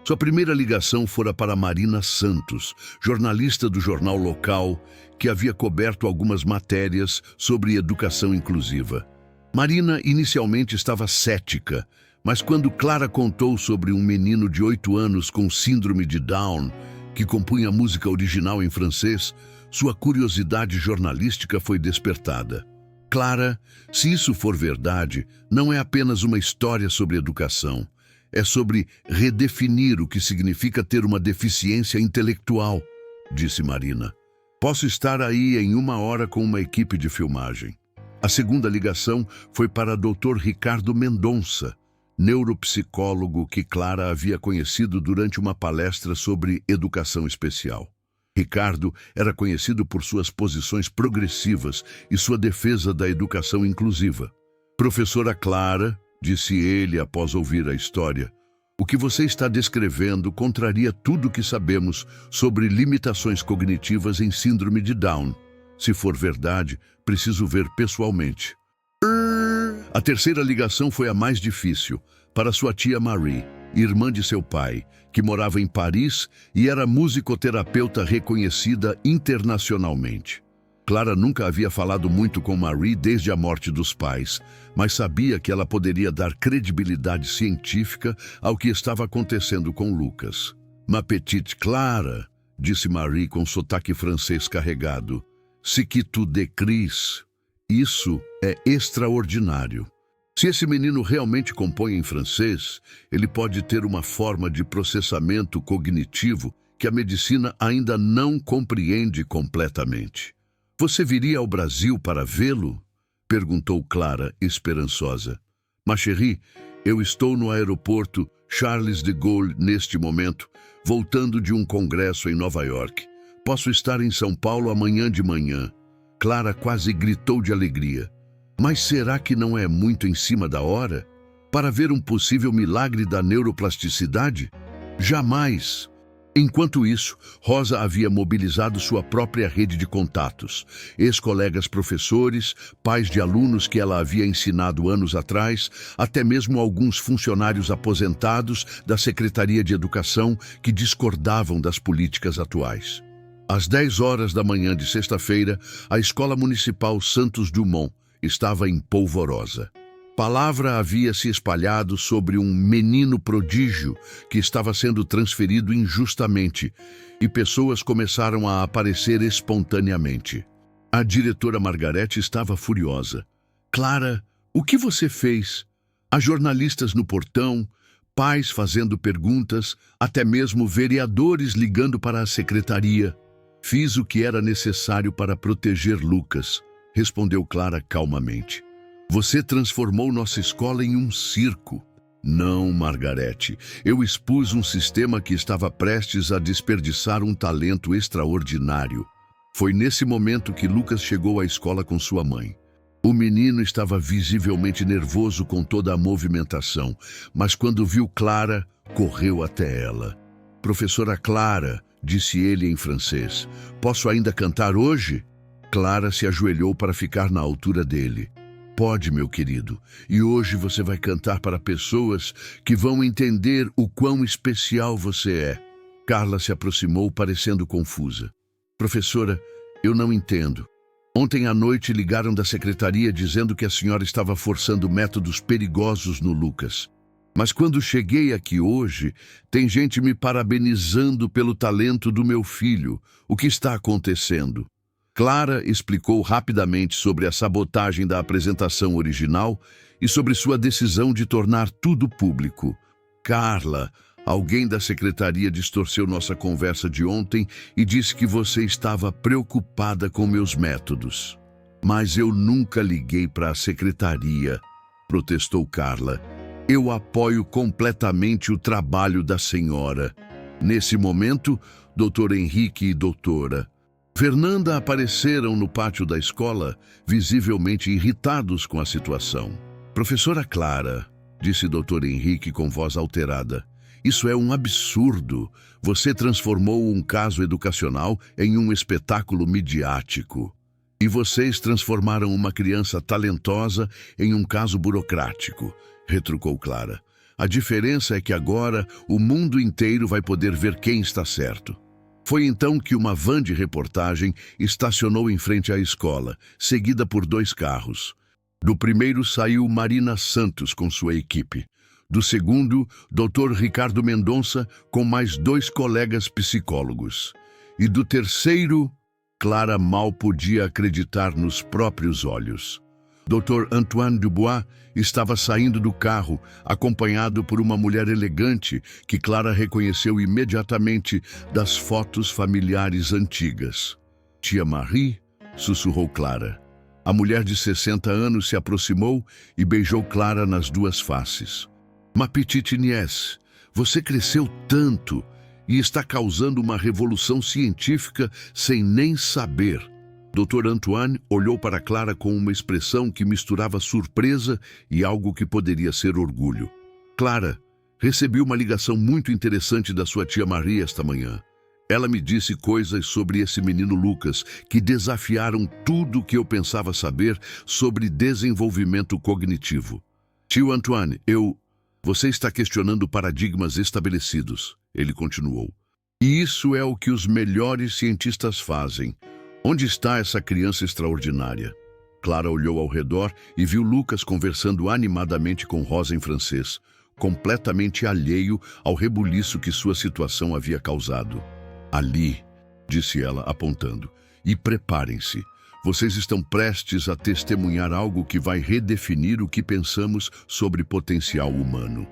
Sua primeira ligação fora para Marina Santos, jornalista do jornal local, que havia coberto algumas matérias sobre educação inclusiva. Marina inicialmente estava cética, mas quando Clara contou sobre um menino de 8 anos com síndrome de Down, que compunha música original em francês, sua curiosidade jornalística foi despertada. Clara, se isso for verdade, não é apenas uma história sobre educação. É sobre redefinir o que significa ter uma deficiência intelectual, disse Marina. Posso estar aí em 1 hora com uma equipe de filmagem. A segunda ligação foi para Dr. Ricardo Mendonça, neuropsicólogo que Clara havia conhecido durante uma palestra sobre educação especial. Ricardo era conhecido por suas posições progressivas e sua defesa da educação inclusiva. Professora Clara, disse ele após ouvir a história, o que você está descrevendo contraria tudo o que sabemos sobre limitações cognitivas em síndrome de Down. Se for verdade, preciso ver pessoalmente. A terceira ligação foi a mais difícil, para sua tia Marie. irmã de seu pai, que morava em Paris e era musicoterapeuta reconhecida internacionalmente. Clara nunca havia falado muito com Marie desde a morte dos pais, mas sabia que ela poderia dar credibilidade científica ao que estava acontecendo com Lucas. "Ma petite Clara", disse Marie com sotaque francês carregado, "ce que tu décris, isso é extraordinário. Se esse menino realmente compõe em francês, ele pode ter uma forma de processamento cognitivo que a medicina ainda não compreende completamente. Você viria ao Brasil para vê-lo?" perguntou Clara, esperançosa. "Ma chérie, eu estou no aeroporto Charles de Gaulle neste momento, voltando de um congresso em Nova York. Posso estar em São Paulo amanhã de manhã." Clara quase gritou de alegria. Mas será que não é muito em cima da hora? Para ver um possível milagre da neuroplasticidade? Jamais! Enquanto isso, Rosa havia mobilizado sua própria rede de contatos, ex-colegas professores, pais de alunos que ela havia ensinado anos atrás, até mesmo alguns funcionários aposentados da Secretaria de Educação que discordavam das políticas atuais. Às 10 horas da manhã de sexta-feira, a Escola Municipal Santos Dumont estava em polvorosa. Palavra havia se espalhado sobre um menino prodígio que estava sendo transferido injustamente, e pessoas começaram a aparecer espontaneamente. A diretora Margarete estava furiosa. "Clara, o que você fez?" Há jornalistas no portão, pais fazendo perguntas, até mesmo vereadores ligando para a secretaria. "Fiz o que era necessário para proteger Lucas", respondeu Clara calmamente. "Você transformou nossa escola em um circo." "Não, Margarete. Eu expus um sistema que estava prestes a desperdiçar um talento extraordinário." Foi nesse momento que Lucas chegou à escola com sua mãe. O menino estava visivelmente nervoso com toda a movimentação, mas quando viu Clara, correu até ela. "Professora Clara", disse ele em francês, "posso ainda cantar hoje?" Clara se ajoelhou para ficar na altura dele. "Pode, meu querido, e hoje você vai cantar para pessoas que vão entender o quão especial você é." Carla se aproximou, parecendo confusa. "Professora, eu não entendo. Ontem à noite ligaram da secretaria dizendo que a senhora estava forçando métodos perigosos no Lucas. Mas quando cheguei aqui hoje, tem gente me parabenizando pelo talento do meu filho. O que está acontecendo?" Clara explicou rapidamente sobre a sabotagem da apresentação original e sobre sua decisão de tornar tudo público. "Carla, alguém da secretaria distorceu nossa conversa de ontem e disse que você estava preocupada com meus métodos." "Mas eu nunca liguei para a secretaria", protestou Carla. "Eu apoio completamente o trabalho da senhora." Nesse momento, Dr. Henrique e doutora Fernanda apareceram no pátio da escola, visivelmente irritados com a situação. "Professora Clara", disse Dr. Henrique com voz alterada, "isso é um absurdo. Você transformou um caso educacional em um espetáculo midiático. E vocês transformaram uma criança talentosa em um caso burocrático", retrucou Clara. "A diferença é que agora o mundo inteiro vai poder ver quem está certo." Foi então que uma van de reportagem estacionou em frente à escola, seguida por 2 carros. Do primeiro saiu Marina Santos com sua equipe. Do segundo, Dr. Ricardo Mendonça com mais 2 colegas psicólogos. E do terceiro, Clara mal podia acreditar nos próprios olhos. Dr. Antoine Dubois estava saindo do carro, acompanhado por uma mulher elegante que Clara reconheceu imediatamente das fotos familiares antigas. "Tia Marie", sussurrou Clara. A mulher de 60 anos se aproximou e beijou Clara nas 2 faces. "Ma petite nièce, você cresceu tanto e está causando uma revolução científica sem nem saber." Dr. Antoine olhou para Clara com uma expressão que misturava surpresa e algo que poderia ser orgulho. "Clara, recebi uma ligação muito interessante da sua tia Maria esta manhã. Ela me disse coisas sobre esse menino Lucas que desafiaram tudo o que eu pensava saber sobre desenvolvimento cognitivo. Tio Antoine, Você está questionando paradigmas estabelecidos, ele continuou. E isso é o que os melhores cientistas fazem. Onde está essa criança extraordinária? Clara olhou ao redor e viu Lucas conversando animadamente com Rosa em francês, completamente alheio ao rebuliço que sua situação havia causado. Ali, disse ela, apontando, e preparem-se. Vocês estão prestes a testemunhar algo que vai redefinir o que pensamos sobre potencial humano.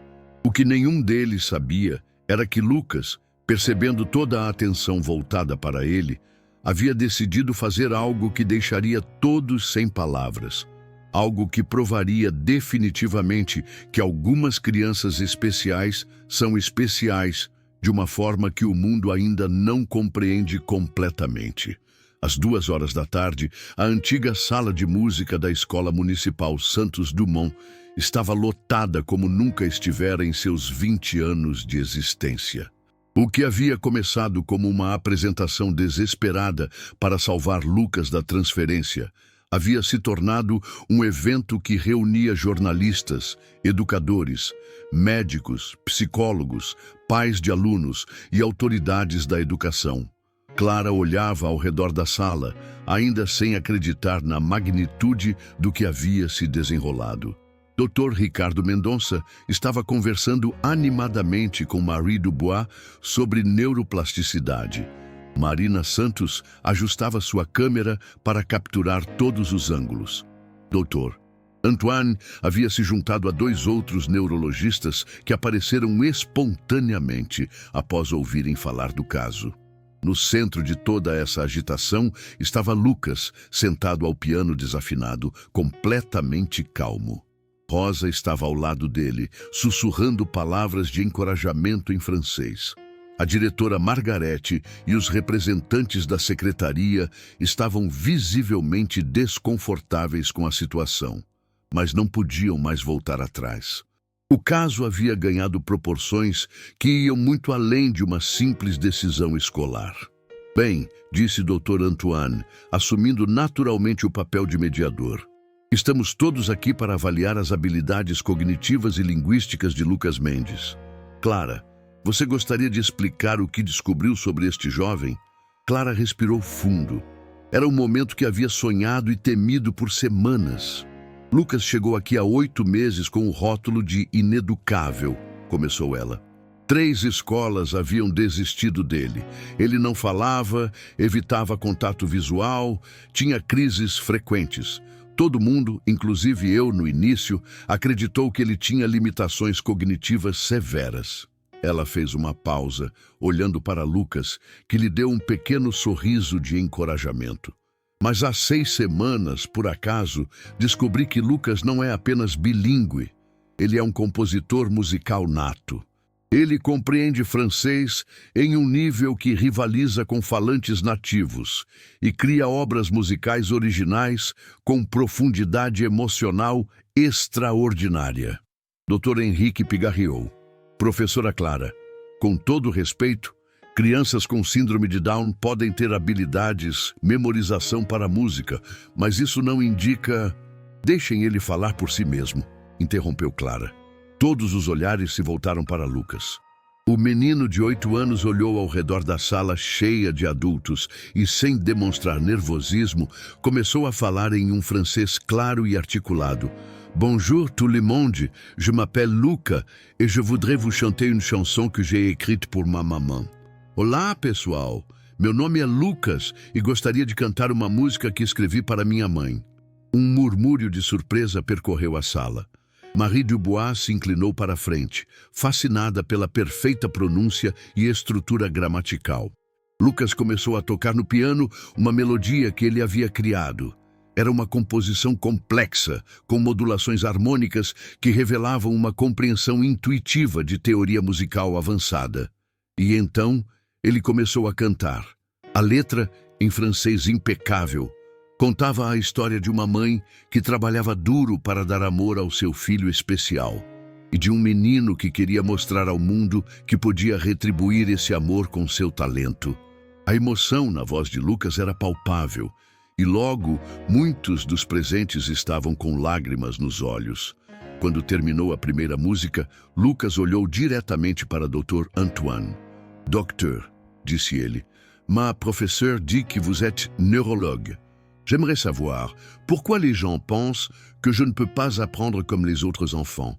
O que nenhum deles sabia era que Lucas, percebendo toda a atenção voltada para ele, havia decidido fazer algo que deixaria todos sem palavras. Algo que provaria definitivamente que algumas crianças especiais são especiais de uma forma que o mundo ainda não compreende completamente. Às 2 horas da tarde, a antiga sala de música da Escola Municipal Santos Dumont estava lotada como nunca estivera em seus 20 anos de existência. O que havia começado como uma apresentação desesperada para salvar Lucas da transferência havia se tornado um evento que reunia jornalistas, educadores, médicos, psicólogos, pais de alunos e autoridades da educação. Clara olhava ao redor da sala, ainda sem acreditar na magnitude do que havia se desenrolado. Dr. Ricardo Mendonça estava conversando animadamente com Marie Dubois sobre neuroplasticidade. Marina Santos ajustava sua câmera para capturar todos os ângulos. Dr. Antoine havia se juntado a 2 outros neurologistas que apareceram espontaneamente após ouvirem falar do caso. No centro de toda essa agitação estava Lucas, sentado ao piano desafinado, completamente calmo. Rosa estava ao lado dele, sussurrando palavras de encorajamento em francês. A diretora Margarete e os representantes da secretaria estavam visivelmente desconfortáveis com a situação, mas não podiam mais voltar atrás. O caso havia ganhado proporções que iam muito além de uma simples decisão escolar. Bem, disse Dr. Antoine, assumindo naturalmente o papel de mediador. Estamos todos aqui para avaliar as habilidades cognitivas e linguísticas de Lucas Mendes. Clara, você gostaria de explicar o que descobriu sobre este jovem? Clara respirou fundo. Era um momento que havia sonhado e temido por semanas. Lucas chegou aqui há 8 meses com o rótulo de ineducável, começou ela. 3 escolas haviam desistido dele. Ele não falava, evitava contato visual, tinha crises frequentes. Todo mundo, inclusive eu no início, acreditou que ele tinha limitações cognitivas severas. Ela fez uma pausa, olhando para Lucas, que lhe deu um pequeno sorriso de encorajamento. Mas há 6 semanas, por acaso, descobri que Lucas não é apenas bilíngue. Ele é um compositor musical nato. Ele compreende francês em um nível que rivaliza com falantes nativos e cria obras musicais originais com profundidade emocional extraordinária. Dr. Henrique pigarreou. Professora Clara, com todo respeito, crianças com síndrome de Down podem ter habilidades, memorização para a música, mas isso não indica... Deixem ele falar por si mesmo, interrompeu Clara. Todos os olhares se voltaram para Lucas. O menino de 8 anos olhou ao redor da sala cheia de adultos e, sem demonstrar nervosismo, começou a falar em um francês claro e articulado. Bonjour tout le monde, je m'appelle Luca et je voudrais vous chanter une chanson que j'ai écrite pour ma maman. Olá, pessoal. Meu nome é Lucas e gostaria de cantar uma música que escrevi para minha mãe. Um murmúrio de surpresa percorreu a sala. Marie Dubois se inclinou para a frente, fascinada pela perfeita pronúncia e estrutura gramatical. Lucas começou a tocar no piano uma melodia que ele havia criado. Era uma composição complexa, com modulações harmônicas que revelavam uma compreensão intuitiva de teoria musical avançada. E então, ele começou a cantar. A letra, em francês impecável, contava a história de uma mãe que trabalhava duro para dar amor ao seu filho especial e de um menino que queria mostrar ao mundo que podia retribuir esse amor com seu talento. A emoção na voz de Lucas era palpável e logo muitos dos presentes estavam com lágrimas nos olhos. Quando terminou a primeira música, Lucas olhou diretamente para Dr. Antoine. Docteur, disse ele, ma professeure dit que vous êtes neurologue. J'aimerais savoir pourquoi les gens pensent que je ne peux pas apprendre comme les autres enfants.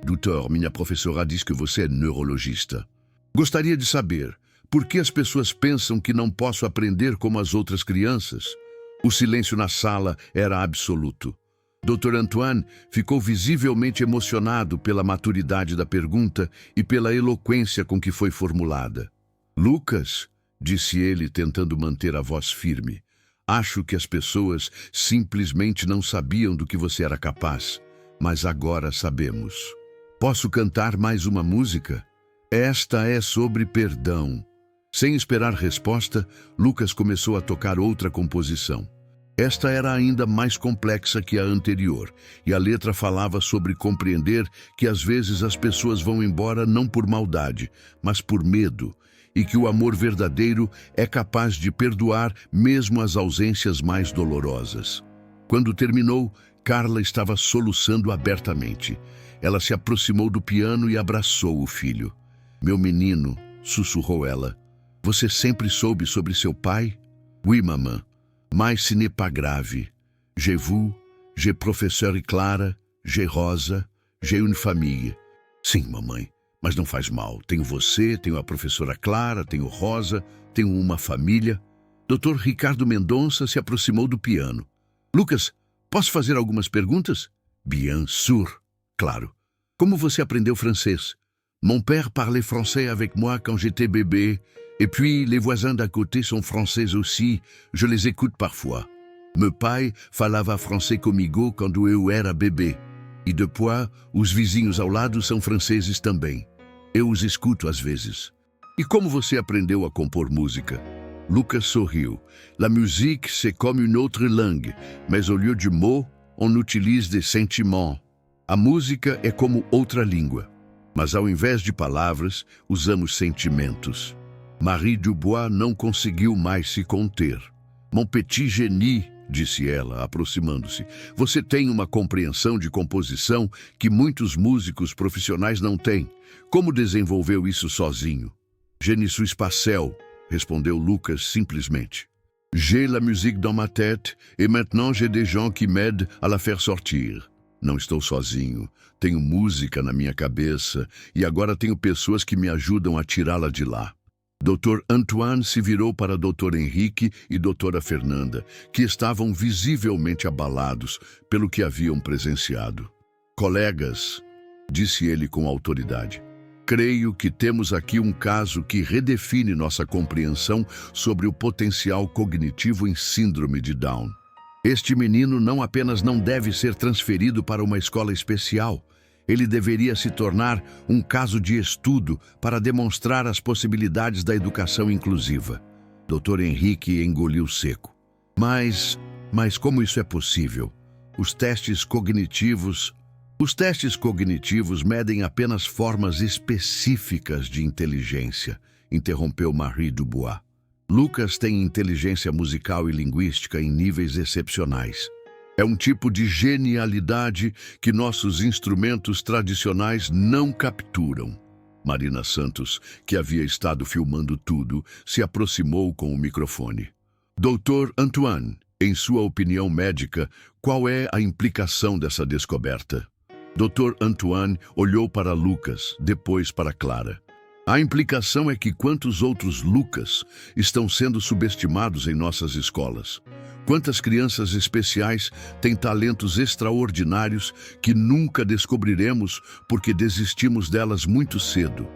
Doutor, minha professora diz que você é neurologista. Gostaria de saber por que as pessoas pensam que não posso aprender como as outras crianças. O silêncio na sala era absoluto. Dr. Antoine ficou visivelmente emocionado pela maturidade da pergunta e pela eloquência com que foi formulada. Lucas, disse ele tentando manter a voz firme, acho que as pessoas simplesmente não sabiam do que você era capaz, mas agora sabemos. Posso cantar mais uma música? Esta é sobre perdão. Sem esperar resposta, Lucas começou a tocar outra composição. Esta era ainda mais complexa que a anterior, e a letra falava sobre compreender que às vezes as pessoas vão embora não por maldade, mas por medo, e que o amor verdadeiro é capaz de perdoar mesmo as ausências mais dolorosas. Quando terminou, Carla estava soluçando abertamente. Ela se aproximou do piano e abraçou o filho. Meu menino, sussurrou ela, você sempre soube sobre seu pai? Oui, maman. Mais ce n'est pas grave. J'ai vous, j'ai professeur Clara, j'ai Rosa, j'ai une famille. Sim, mamãe, mas não faz mal. Tenho você, tenho a professora Clara, tenho Rosa, tenho uma família. Dr. Ricardo Mendonça se aproximou do piano. Lucas, posso fazer algumas perguntas? Bien sûr, claro. Como você aprendeu francês? Mon père parlait français avec moi quand j'étais bébé. Et puis, les voisins d'à côté sont français aussi, je les écoute parfois. Meu pai falava francês comigo quando eu era bebê. E depois, os vizinhos ao lado são franceses também. Eu os escuto às vezes. E como você aprendeu a compor música? Lucas sorriu. La musique, c'est comme une autre langue, mais au lieu de mots, on utilise des sentiments. A música é como outra língua, mas ao invés de palavras, usamos sentimentos. Marie Dubois não conseguiu mais se conter. Mon petit génie, disse ela, aproximando-se, você tem uma compreensão de composição que muitos músicos profissionais não têm. Como desenvolveu isso sozinho? Je ne suis pas seul, respondeu Lucas simplesmente. J'ai la musique dans ma tête et maintenant j'ai des gens qui m'aident à la faire sortir. Não estou sozinho. Tenho música na minha cabeça e agora tenho pessoas que me ajudam a tirá-la de lá. Dr. Antoine se virou para Dr. Henrique e Dra. Fernanda, que estavam visivelmente abalados pelo que haviam presenciado. Colegas, disse ele com autoridade, creio que temos aqui um caso que redefine nossa compreensão sobre o potencial cognitivo em síndrome de Down. Este menino não apenas não deve ser transferido para uma escola especial, ele deveria se tornar um caso de estudo para demonstrar as possibilidades da educação inclusiva. Dr. Henrique engoliu seco. Mas como isso é possível? Os testes cognitivos medem apenas formas específicas de inteligência, interrompeu Marie Dubois. Lucas tem inteligência musical e linguística em níveis excepcionais. É um tipo de genialidade que nossos instrumentos tradicionais não capturam. Marina Santos, que havia estado filmando tudo, se aproximou com o microfone. Dr. Antoine, em sua opinião médica, qual é a implicação dessa descoberta? Dr. Antoine olhou para Lucas, depois para Clara. A implicação é que quantos outros Lucas estão sendo subestimados em nossas escolas? Quantas crianças especiais têm talentos extraordinários que nunca descobriremos porque desistimos delas muito cedo?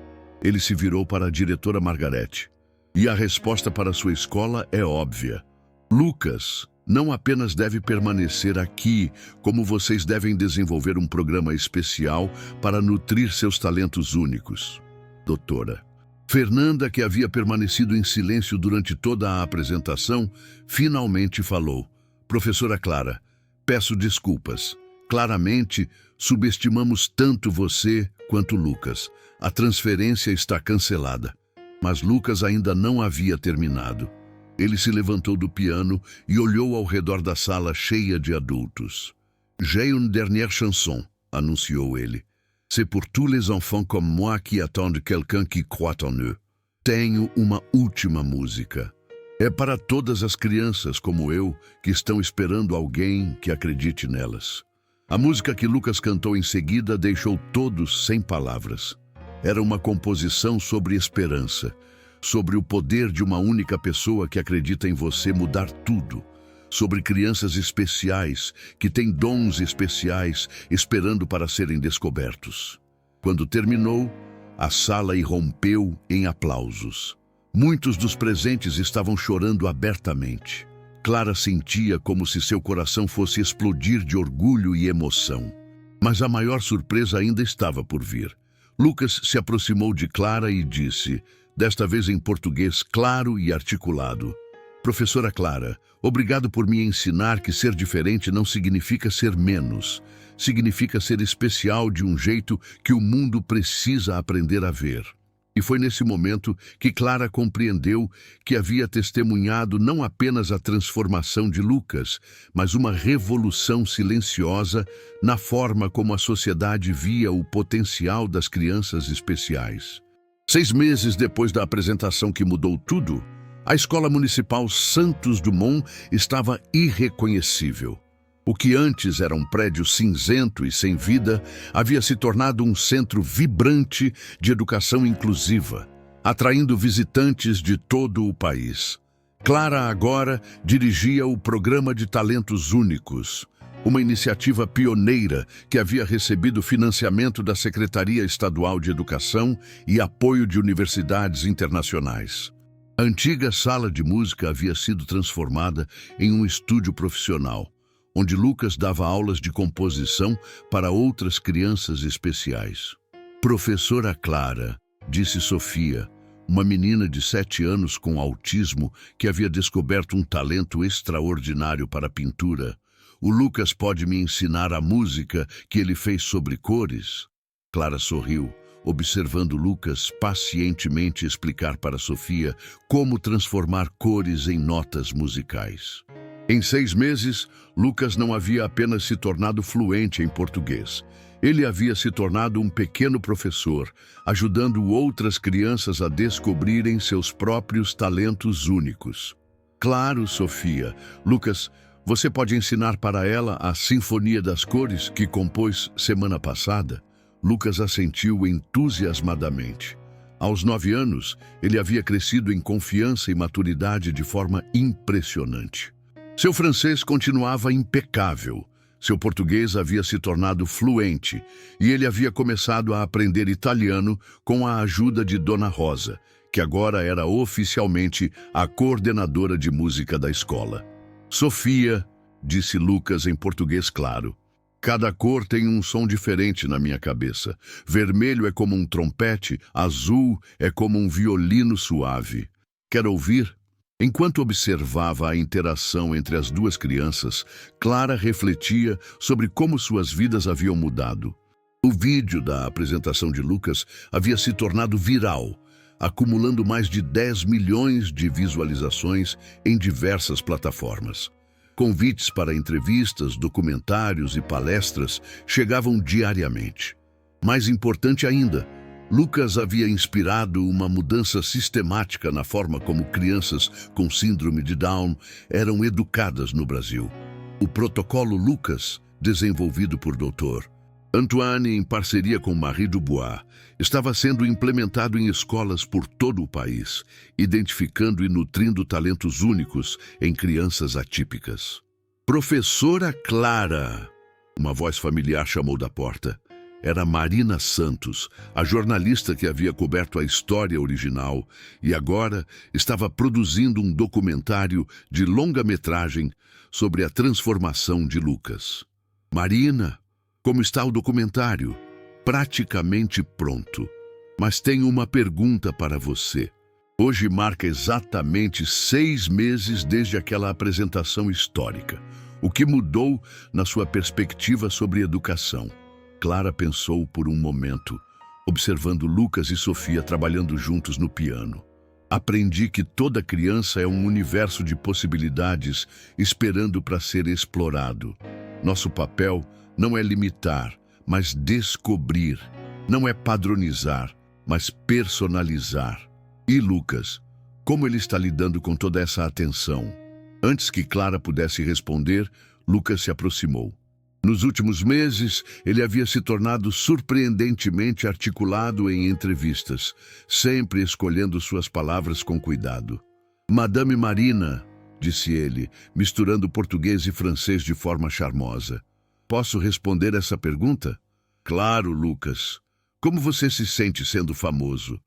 Ele se virou para a diretora Margarete. E a resposta para sua escola é óbvia. Lucas não apenas deve permanecer aqui, como vocês devem desenvolver um programa especial para nutrir seus talentos únicos. Doutora. Fernanda, que havia permanecido em silêncio durante toda a apresentação, finalmente falou. Professora Clara, peço desculpas. Claramente, subestimamos tanto você quanto Lucas. A transferência está cancelada. Mas Lucas ainda não havia terminado. Ele se levantou do piano e olhou ao redor da sala cheia de adultos. J'ai une dernière chanson, anunciou ele. C'est pour tous les enfants comme moi qui attendent quelqu'un qui croit en eux. Tenho uma última música. É para todas as crianças como eu que estão esperando alguém que acredite nelas. A música que Lucas cantou em seguida deixou todos sem palavras. Era uma composição sobre esperança, sobre o poder de uma única pessoa que acredita em você mudar tudo, sobre crianças especiais que têm dons especiais esperando para serem descobertos. Quando terminou, a sala irrompeu em aplausos. Muitos dos presentes estavam chorando abertamente. Clara sentia como se seu coração fosse explodir de orgulho e emoção. Mas a maior surpresa ainda estava por vir. Lucas se aproximou de Clara e disse, desta vez em português claro e articulado: Professora Clara, obrigado por me ensinar que ser diferente não significa ser menos. Significa ser especial de um jeito que o mundo precisa aprender a ver. E foi nesse momento que Clara compreendeu que havia testemunhado não apenas a transformação de Lucas, mas uma revolução silenciosa na forma como a sociedade via o potencial das crianças especiais. 6 meses depois da apresentação que mudou tudo, a Escola Municipal Santos Dumont estava irreconhecível. O que antes era um prédio cinzento e sem vida havia se tornado um centro vibrante de educação inclusiva, atraindo visitantes de todo o país. Clara agora dirigia o Programa de Talentos Únicos, uma iniciativa pioneira que havia recebido financiamento da Secretaria Estadual de Educação e apoio de universidades internacionais. A antiga sala de música havia sido transformada em um estúdio profissional, onde Lucas dava aulas de composição para outras crianças especiais. Professora Clara, disse Sofia, uma menina de 7 anos com autismo que havia descoberto um talento extraordinário para a pintura. O Lucas pode me ensinar a música que ele fez sobre cores? Clara sorriu, observando Lucas pacientemente explicar para Sofia como transformar cores em notas musicais. Em 6 meses, Lucas não havia apenas se tornado fluente em português. Ele havia se tornado um pequeno professor, ajudando outras crianças a descobrirem seus próprios talentos únicos. Claro, Sofia. Lucas, você pode ensinar para ela a Sinfonia das Cores que compôs semana passada? Lucas assentiu entusiasmadamente. Aos 9 anos, ele havia crescido em confiança e maturidade de forma impressionante. Seu francês continuava impecável, seu português havia se tornado fluente e ele havia começado a aprender italiano com a ajuda de Dona Rosa, que agora era oficialmente a coordenadora de música da escola. Sofia, disse Lucas em português claro, cada cor tem um som diferente na minha cabeça. Vermelho é como um trompete, azul é como um violino suave. Quer ouvir? Enquanto observava a interação entre as duas crianças, Clara refletia sobre como suas vidas haviam mudado. O vídeo da apresentação de Lucas havia se tornado viral, acumulando mais de 10 milhões de visualizações em diversas plataformas. Convites para entrevistas, documentários e palestras chegavam diariamente. Mais importante ainda, Lucas havia inspirado uma mudança sistemática na forma como crianças com síndrome de Down eram educadas no Brasil. O protocolo Lucas, desenvolvido por Dr. Antoine em parceria com Marie Dubois, estava sendo implementado em escolas por todo o país, identificando e nutrindo talentos únicos em crianças atípicas. Professora Clara, uma voz familiar chamou da porta. Era Marina Santos, a jornalista que havia coberto a história original e agora estava produzindo um documentário de longa-metragem sobre a transformação de Lucas. Marina, como está o documentário? Praticamente pronto. Mas tenho uma pergunta para você. Hoje marca exatamente 6 meses desde aquela apresentação histórica. O que mudou na sua perspectiva sobre educação? Clara pensou por um momento, observando Lucas e Sofia trabalhando juntos no piano. Aprendi que toda criança é um universo de possibilidades esperando para ser explorado. Nosso papel não é limitar, mas descobrir. Não é padronizar, mas personalizar. E Lucas, como ele está lidando com toda essa atenção? Antes que Clara pudesse responder, Lucas se aproximou. Nos últimos meses, ele havia se tornado surpreendentemente articulado em entrevistas, sempre escolhendo suas palavras com cuidado. Madame Marina, disse ele, misturando português e francês de forma charmosa. Posso responder essa pergunta? Claro, Lucas. Como você se sente sendo famoso?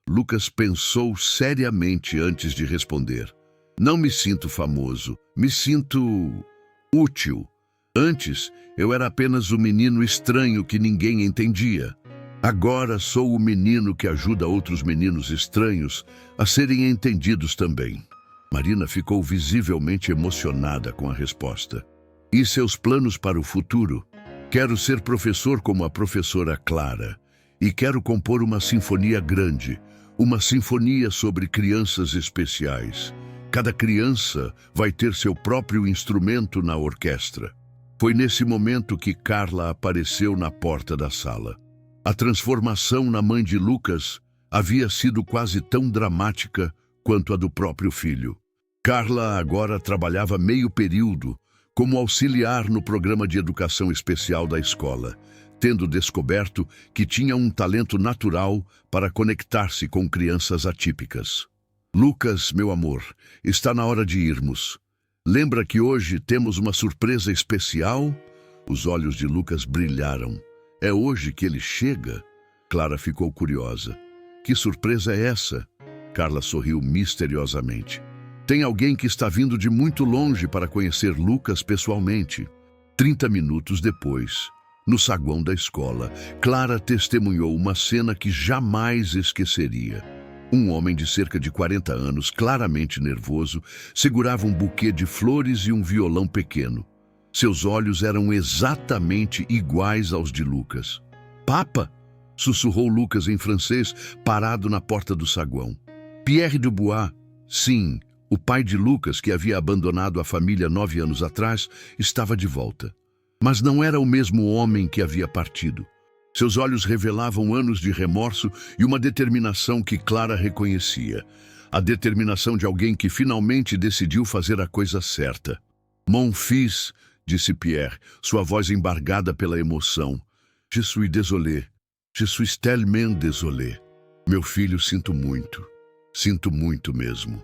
Lucas pensou seriamente antes de responder. Não me sinto famoso, me sinto útil. Antes, eu era apenas o menino estranho que ninguém entendia. Agora sou o menino que ajuda outros meninos estranhos a serem entendidos também. Marina ficou visivelmente emocionada com a resposta. E seus planos para o futuro? Quero ser professor como a professora Clara. E quero compor uma sinfonia grande, uma sinfonia sobre crianças especiais. Cada criança vai ter seu próprio instrumento na orquestra. Foi nesse momento que Carla apareceu na porta da sala. A transformação na mãe de Lucas havia sido quase tão dramática quanto a do próprio filho. Carla agora trabalhava meio período como auxiliar no programa de educação especial da escola, tendo descoberto que tinha um talento natural para conectar-se com crianças atípicas. Lucas, meu amor, está na hora de irmos. Lembra que hoje temos uma surpresa especial? Os olhos de Lucas brilharam. É hoje que ele chega? Clara ficou curiosa. Que surpresa é essa? Carla sorriu misteriosamente. Tem alguém que está vindo de muito longe para conhecer Lucas pessoalmente. 30 minutos depois, no saguão da escola, Clara testemunhou uma cena que jamais esqueceria. Um homem de cerca de 40 anos, claramente nervoso, segurava um buquê de flores e um violão pequeno. Seus olhos eram exatamente iguais aos de Lucas. Papa! Sussurrou Lucas em francês, parado na porta do saguão. Pierre Dubois, sim, o pai de Lucas, que havia abandonado a família 9 anos atrás, estava de volta. Mas não era o mesmo homem que havia partido. Seus olhos revelavam anos de remorso e uma determinação que Clara reconhecia. A determinação de alguém que finalmente decidiu fazer a coisa certa. Mon fils, disse Pierre, sua voz embargada pela emoção. Je suis désolé. Je suis tellement désolé. Meu filho, sinto muito. Sinto muito mesmo.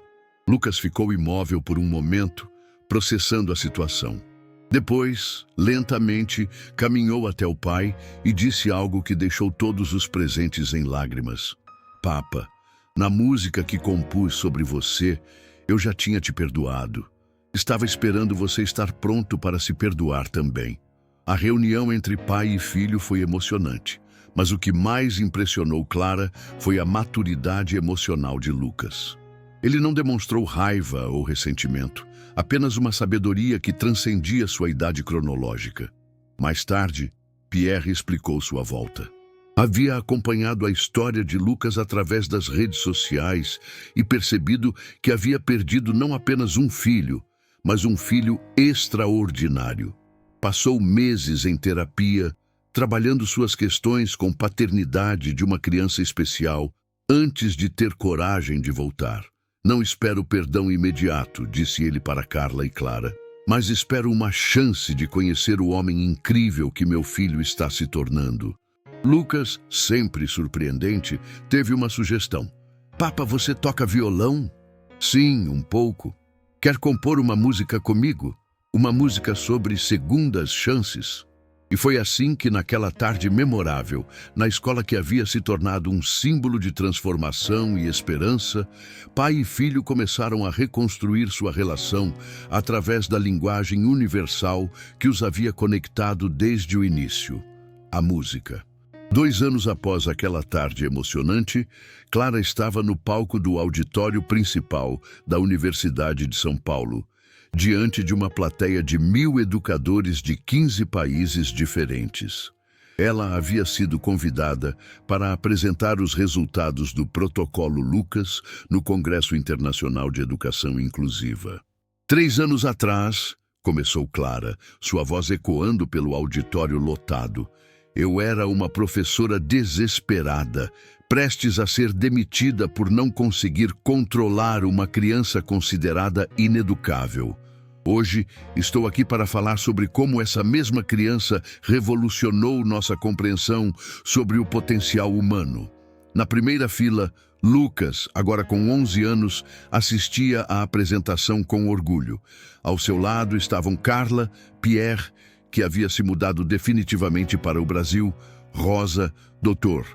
Lucas ficou imóvel por um momento, processando a situação. Depois, lentamente, caminhou até o pai e disse algo que deixou todos os presentes em lágrimas. Papa, na música que compus sobre você, eu já tinha te perdoado. Estava esperando você estar pronto para se perdoar também. A reunião entre pai e filho foi emocionante, mas o que mais impressionou Clara foi a maturidade emocional de Lucas. Ele não demonstrou raiva ou ressentimento, apenas uma sabedoria que transcendia sua idade cronológica. Mais tarde, Pierre explicou sua volta. Havia acompanhado a história de Lucas através das redes sociais e percebido que havia perdido não apenas um filho, mas um filho extraordinário. Passou meses em terapia, trabalhando suas questões com paternidade de uma criança especial, antes de ter coragem de voltar. Não espero perdão imediato, disse ele para Carla e Clara, mas espero uma chance de conhecer o homem incrível que meu filho está se tornando. Lucas, sempre surpreendente, teve uma sugestão. Papa, você toca violão? Sim, um pouco. Quer compor uma música comigo? Uma música sobre segundas chances? E foi assim que, naquela tarde memorável, na escola que havia se tornado um símbolo de transformação e esperança, pai e filho começaram a reconstruir sua relação através da linguagem universal que os havia conectado desde o início, a música. 2 anos após aquela tarde emocionante, Clara estava no palco do auditório principal da Universidade de São Paulo, diante de uma plateia de 1000 educadores de 15 países diferentes. Ela havia sido convidada para apresentar os resultados do Protocolo Lucas no Congresso Internacional de Educação Inclusiva. 3 anos atrás, começou Clara, sua voz ecoando pelo auditório lotado, Eu era uma professora desesperada, prestes a ser demitida por não conseguir controlar uma criança considerada ineducável. Hoje, estou aqui para falar sobre como essa mesma criança revolucionou nossa compreensão sobre o potencial humano. Na primeira fila, Lucas, agora com 11 anos, assistia à apresentação com orgulho. Ao seu lado estavam Carla, Pierre, que havia se mudado definitivamente para o Brasil, Rosa, Dr.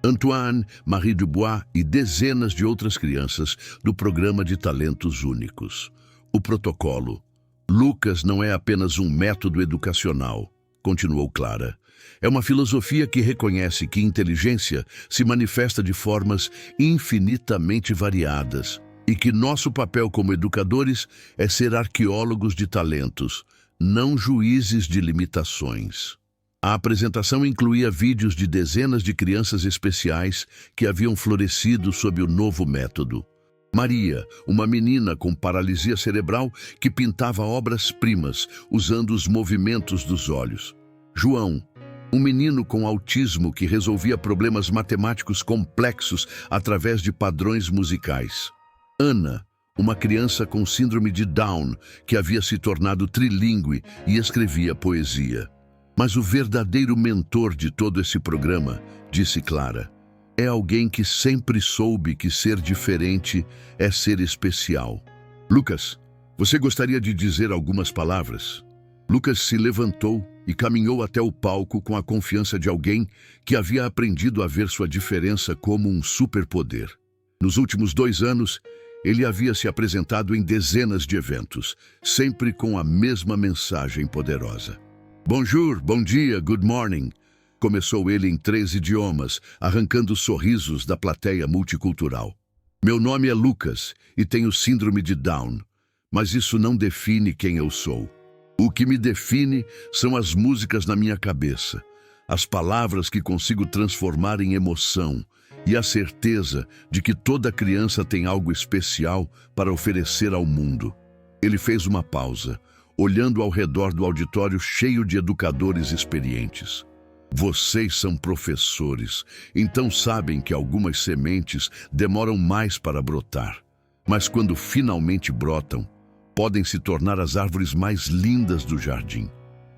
Antoine, Marie Dubois e dezenas de outras crianças do programa de talentos únicos. O protocolo. Lucas não é apenas um método educacional, continuou Clara. É uma filosofia que reconhece que inteligência se manifesta de formas infinitamente variadas e que nosso papel como educadores é ser arqueólogos de talentos, não juízes de limitações. A apresentação incluía vídeos de dezenas de crianças especiais que haviam florescido sob o novo método. Maria, uma menina com paralisia cerebral que pintava obras-primas usando os movimentos dos olhos. João, um menino com autismo que resolvia problemas matemáticos complexos através de padrões musicais. Ana, uma criança com síndrome de Down que havia se tornado trilíngue e escrevia poesia. Mas o verdadeiro mentor de todo esse programa, disse Clara, é alguém que sempre soube que ser diferente é ser especial. Lucas, você gostaria de dizer algumas palavras? Lucas se levantou e caminhou até o palco com a confiança de alguém que havia aprendido a ver sua diferença como um superpoder. Nos últimos 2 anos, ele havia se apresentado em dezenas de eventos, sempre com a mesma mensagem poderosa. Bonjour, bom dia, good morning. Começou ele em 3 idiomas, arrancando sorrisos da plateia multicultural. Meu nome é Lucas e tenho síndrome de Down, mas isso não define quem eu sou. O que me define são as músicas na minha cabeça, as palavras que consigo transformar em emoção e a certeza de que toda criança tem algo especial para oferecer ao mundo. Ele fez uma pausa, olhando ao redor do auditório cheio de educadores experientes. Vocês são professores, então sabem que algumas sementes demoram mais para brotar. Mas quando finalmente brotam, podem se tornar as árvores mais lindas do jardim.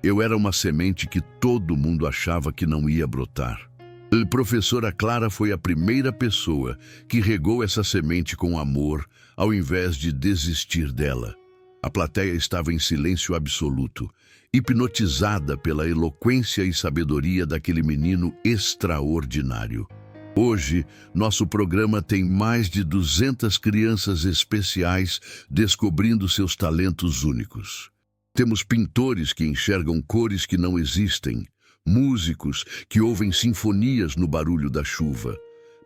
Eu era uma semente que todo mundo achava que não ia brotar. A professora Clara foi a primeira pessoa que regou essa semente com amor, ao invés de desistir dela. A plateia estava em silêncio absoluto, hipnotizada pela eloquência e sabedoria daquele menino extraordinário. Hoje, nosso programa tem mais de 200 crianças especiais descobrindo seus talentos únicos. Temos pintores que enxergam cores que não existem, músicos que ouvem sinfonias no barulho da chuva,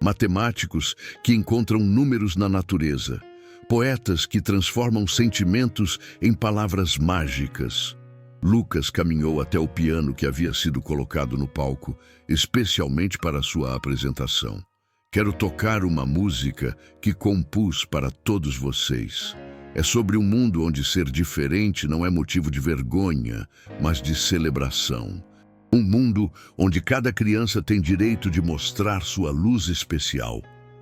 matemáticos que encontram números na natureza, poetas que transformam sentimentos em palavras mágicas. Lucas caminhou até o piano que havia sido colocado no palco, especialmente para sua apresentação. Quero tocar uma música que compus para todos vocês. É sobre um mundo onde ser diferente não é motivo de vergonha, mas de celebração. Um mundo onde cada criança tem direito de mostrar sua luz especial.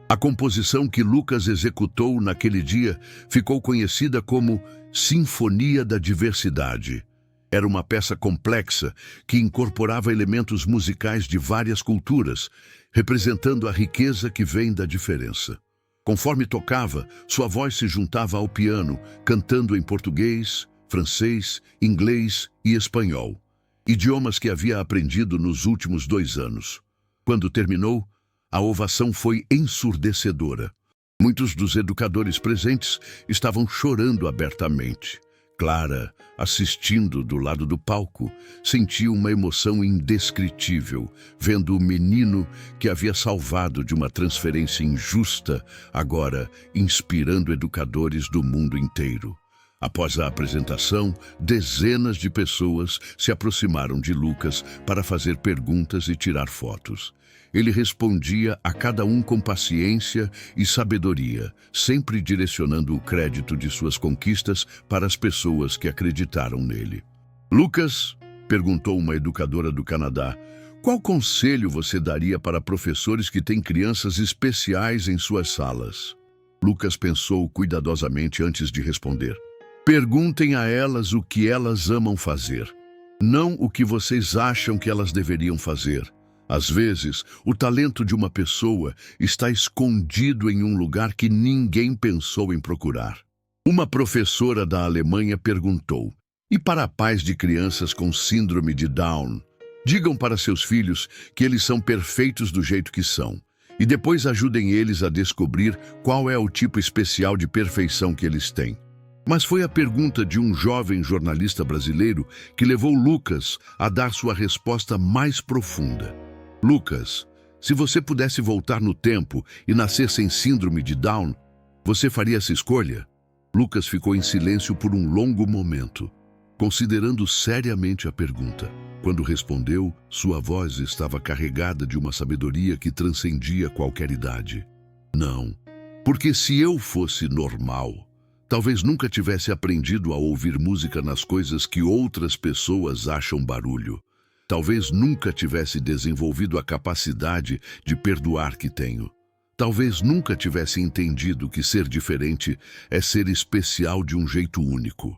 A composição que Lucas executou naquele dia ficou conhecida como Sinfonia da Diversidade. Era uma peça complexa que incorporava elementos musicais de várias culturas, representando a riqueza que vem da diferença. Conforme tocava, sua voz se juntava ao piano, cantando em português, francês, inglês e espanhol, idiomas que havia aprendido nos últimos 2 anos. Quando terminou, a ovação foi ensurdecedora. Muitos dos educadores presentes estavam chorando abertamente. Clara, assistindo do lado do palco, sentiu uma emoção indescritível, vendo o menino que havia salvado de uma transferência injusta, agora inspirando educadores do mundo inteiro. Após a apresentação, dezenas de pessoas se aproximaram de Lucas para fazer perguntas e tirar fotos. Ele respondia a cada um com paciência e sabedoria, sempre direcionando o crédito de suas conquistas para as pessoas que acreditaram nele. Lucas, perguntou uma educadora do Canadá, Qual conselho você daria para professores que têm crianças especiais em suas salas? Lucas pensou cuidadosamente antes de responder. Perguntem a elas o que elas amam fazer, não o que vocês acham que elas deveriam fazer. Às vezes, o talento de uma pessoa está escondido em um lugar que ninguém pensou em procurar. Uma professora da Alemanha perguntou: e para pais de crianças com síndrome de Down? Digam para seus filhos que eles são perfeitos do jeito que são, e depois ajudem eles a descobrir qual é o tipo especial de perfeição que eles têm. Mas foi a pergunta de um jovem jornalista brasileiro que levou Lucas a dar sua resposta mais profunda. Lucas, se você pudesse voltar no tempo e nascer sem síndrome de Down, você faria essa escolha? Lucas ficou em silêncio por um longo momento, considerando seriamente a pergunta. Quando respondeu, sua voz estava carregada de uma sabedoria que transcendia qualquer idade. Não, porque se eu fosse normal, talvez nunca tivesse aprendido a ouvir música nas coisas que outras pessoas acham barulho. Talvez nunca tivesse desenvolvido a capacidade de perdoar que tenho. Talvez nunca tivesse entendido que ser diferente é ser especial de um jeito único.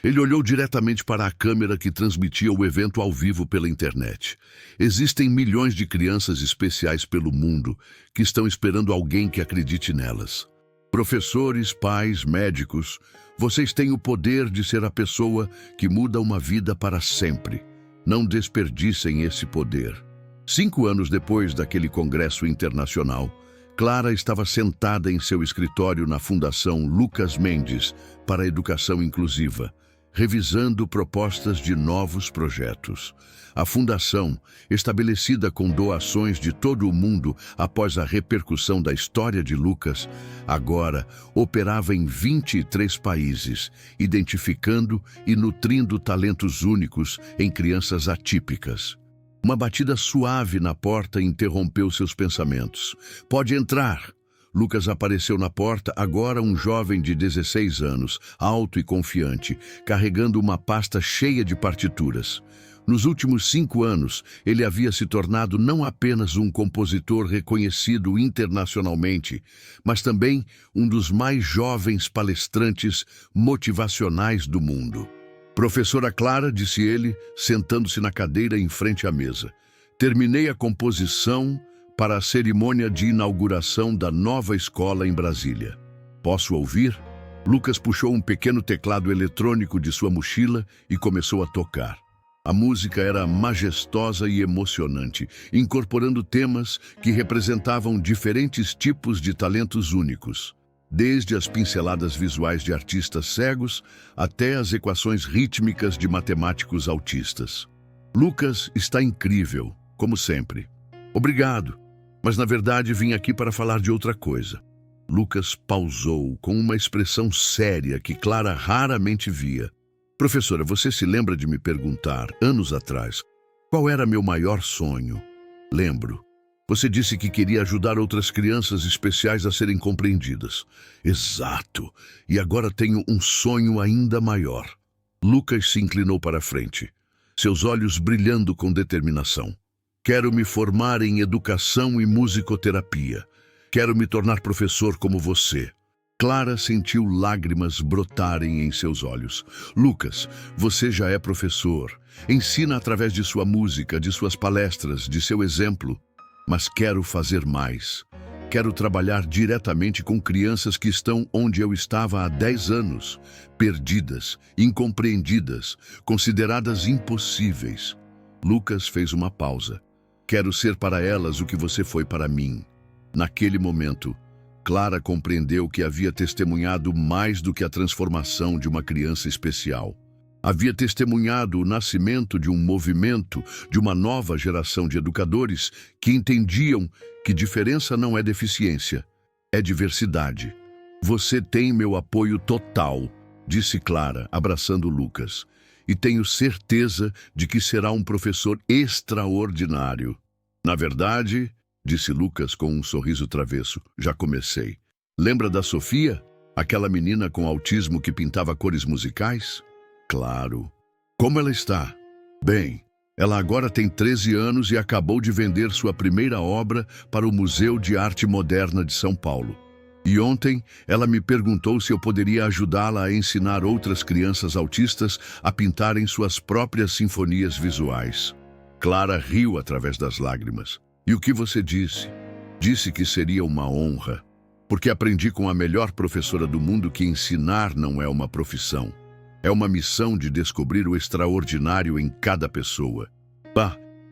Ele olhou diretamente para a câmera que transmitia o evento ao vivo pela internet. Existem milhões de crianças especiais pelo mundo que estão esperando alguém que acredite nelas. Professores, pais, médicos, vocês têm o poder de ser a pessoa que muda uma vida para sempre. Não desperdicem esse poder. 5 anos depois daquele congresso internacional, Clara estava sentada em seu escritório na Fundação Lucas Mendes para a Educação Inclusiva, revisando propostas de novos projetos. A fundação, estabelecida com doações de todo o mundo após a repercussão da história de Lucas, agora operava em 23 países, identificando e nutrindo talentos únicos em crianças atípicas. Uma batida suave na porta interrompeu seus pensamentos. "Pode entrar." Lucas apareceu na porta, agora um jovem de 16 anos, alto e confiante, carregando uma pasta cheia de partituras. Nos últimos 5 anos, ele havia se tornado não apenas um compositor reconhecido internacionalmente, mas também um dos mais jovens palestrantes motivacionais do mundo. "Professora Clara", disse ele, sentando-se na cadeira em frente à mesa, "terminei a composição para a cerimônia de inauguração da nova escola em Brasília. Posso ouvir?" Lucas puxou um pequeno teclado eletrônico de sua mochila e começou a tocar. A música era majestosa e emocionante, incorporando temas que representavam diferentes tipos de talentos únicos, desde as pinceladas visuais de artistas cegos até as equações rítmicas de matemáticos autistas. "Lucas está incrível, como sempre." "Obrigado, mas na verdade vim aqui para falar de outra coisa." Lucas pausou com uma expressão séria que Clara raramente via. "Professora, você se lembra de me perguntar, anos atrás, qual era meu maior sonho?" "Lembro. Você disse que queria ajudar outras crianças especiais a serem compreendidas." "Exato. E agora tenho um sonho ainda maior." Lucas se inclinou para a frente, seus olhos brilhando com determinação. "Quero me formar em educação e musicoterapia. Quero me tornar professor como você." Clara sentiu lágrimas brotarem em seus olhos. "Lucas, você já é professor. Ensina através de sua música, de suas palestras, de seu exemplo. Mas quero fazer mais. Quero trabalhar diretamente com crianças que estão onde eu estava há 10 anos, perdidas, incompreendidas, consideradas impossíveis." Lucas fez uma pausa. "Quero ser para elas o que você foi para mim." Naquele momento, Clara compreendeu que havia testemunhado mais do que a transformação de uma criança especial. Havia testemunhado o nascimento de um movimento, de uma nova geração de educadores que entendiam que diferença não é deficiência, é diversidade. "Você tem meu apoio total", disse Clara, abraçando Lucas, "e tenho certeza de que será um professor extraordinário." "Na verdade", disse Lucas com um sorriso travesso, "já comecei. Lembra da Sofia? Aquela menina com autismo que pintava cores musicais?" "Claro." "Como ela está?" "Bem, Ela agora tem 13 anos e acabou de vender sua primeira obra para o Museu de Arte Moderna de São Paulo. E ontem ela me perguntou se eu poderia ajudá-la a ensinar outras crianças autistas a pintarem suas próprias sinfonias visuais. Clara riu através das lágrimas. E o que você disse? Disse que seria uma honra, porque aprendi com a melhor professora do mundo que ensinar não é uma profissão. É uma missão de descobrir o extraordinário em cada pessoa.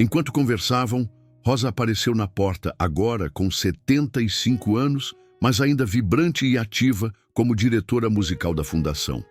Enquanto conversavam, Rosa apareceu na porta, agora com 75 anos, mas ainda vibrante e ativa como diretora musical da fundação.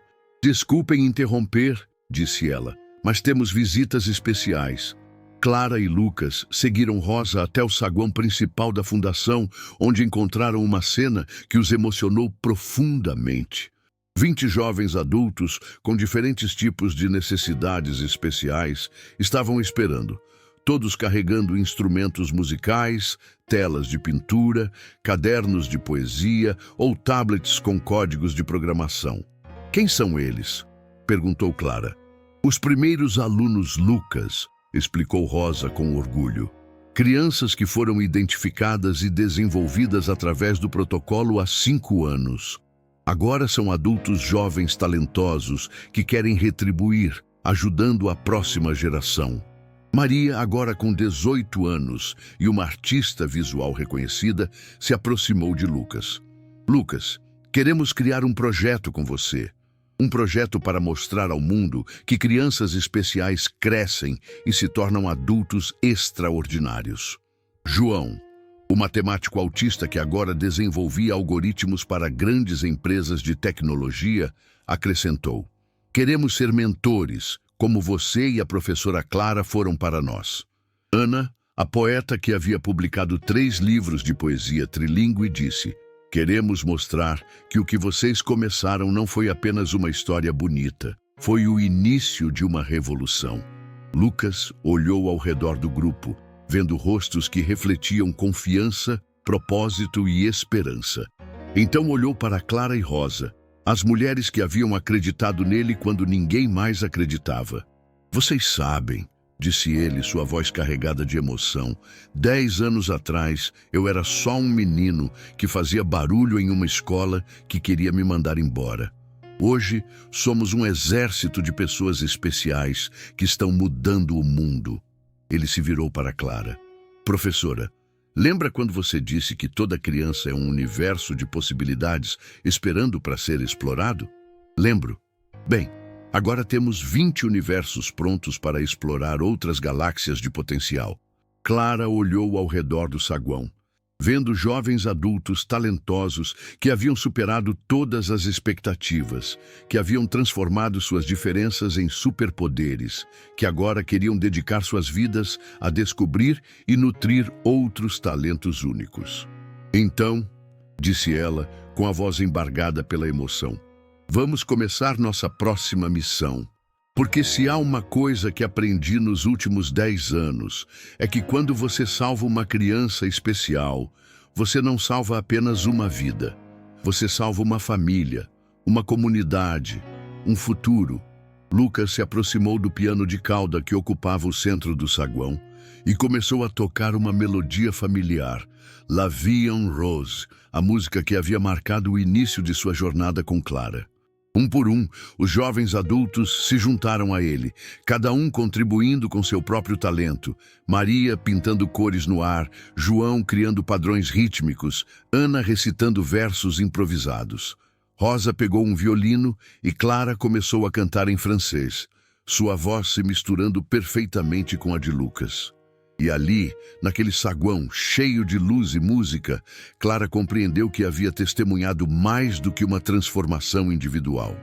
Desculpem interromper, disse ela, mas temos visitas especiais. Clara e Lucas seguiram Rosa até o saguão principal da fundação, onde encontraram uma cena que os emocionou profundamente. 20 jovens adultos com diferentes tipos de necessidades especiais estavam esperando, todos carregando instrumentos musicais, telas de pintura, cadernos de poesia ou tablets com códigos de programação. Quem são eles? Perguntou Clara. Os primeiros alunos Lucas, explicou Rosa com orgulho. Crianças que foram identificadas e desenvolvidas através do protocolo há 5 anos. Agora são adultos jovens talentosos que querem retribuir, ajudando a próxima geração. Maria, agora com 18 anos e uma artista visual reconhecida, se aproximou de Lucas. Lucas, queremos criar um projeto com você. Um projeto para mostrar ao mundo que crianças especiais crescem e se tornam adultos extraordinários. João, o matemático autista que agora desenvolvia algoritmos para grandes empresas de tecnologia, acrescentou: queremos ser mentores, como você e a professora Clara foram para nós. Ana, a poeta que havia publicado 3 livros de poesia trilíngue, disse: queremos mostrar que o que vocês começaram não foi apenas uma história bonita, foi o início de uma revolução. Lucas olhou ao redor do grupo, vendo rostos que refletiam confiança, propósito e esperança. Então olhou para Clara e Rosa, as mulheres que haviam acreditado nele quando ninguém mais acreditava. Vocês sabem, disse ele, sua voz carregada de emoção, 10 anos atrás eu era só um menino que fazia barulho em uma escola que queria me mandar embora. Hoje somos um exército de pessoas especiais que estão mudando o mundo. Ele se virou para Clara. Professora, lembra quando você disse que toda criança é um universo de possibilidades esperando para ser explorado? Lembro. Bem, agora temos 20 universos prontos para explorar outras galáxias de potencial. Clara olhou ao redor do saguão, vendo jovens adultos talentosos que haviam superado todas as expectativas, que haviam transformado suas diferenças em superpoderes, que agora queriam dedicar suas vidas a descobrir e nutrir outros talentos únicos. Então, disse ela, com a voz embargada pela emoção, vamos começar nossa próxima missão. Porque se há uma coisa que aprendi nos últimos 10 anos, é que quando você salva uma criança especial, você não salva apenas uma vida. Você salva uma família, uma comunidade, um futuro. Lucas se aproximou do piano de cauda que ocupava o centro do saguão e começou a tocar uma melodia familiar, La Vie en Rose, a música que havia marcado o início de sua jornada com Clara. Um por um, os jovens adultos se juntaram a ele, cada um contribuindo com seu próprio talento. Maria pintando cores no ar, João criando padrões rítmicos, Ana recitando versos improvisados. Rosa pegou um violino e Clara começou a cantar em francês, sua voz se misturando perfeitamente com a de Lucas. E ali, naquele saguão cheio de luz e música, Clara compreendeu que havia testemunhado mais do que uma transformação individual.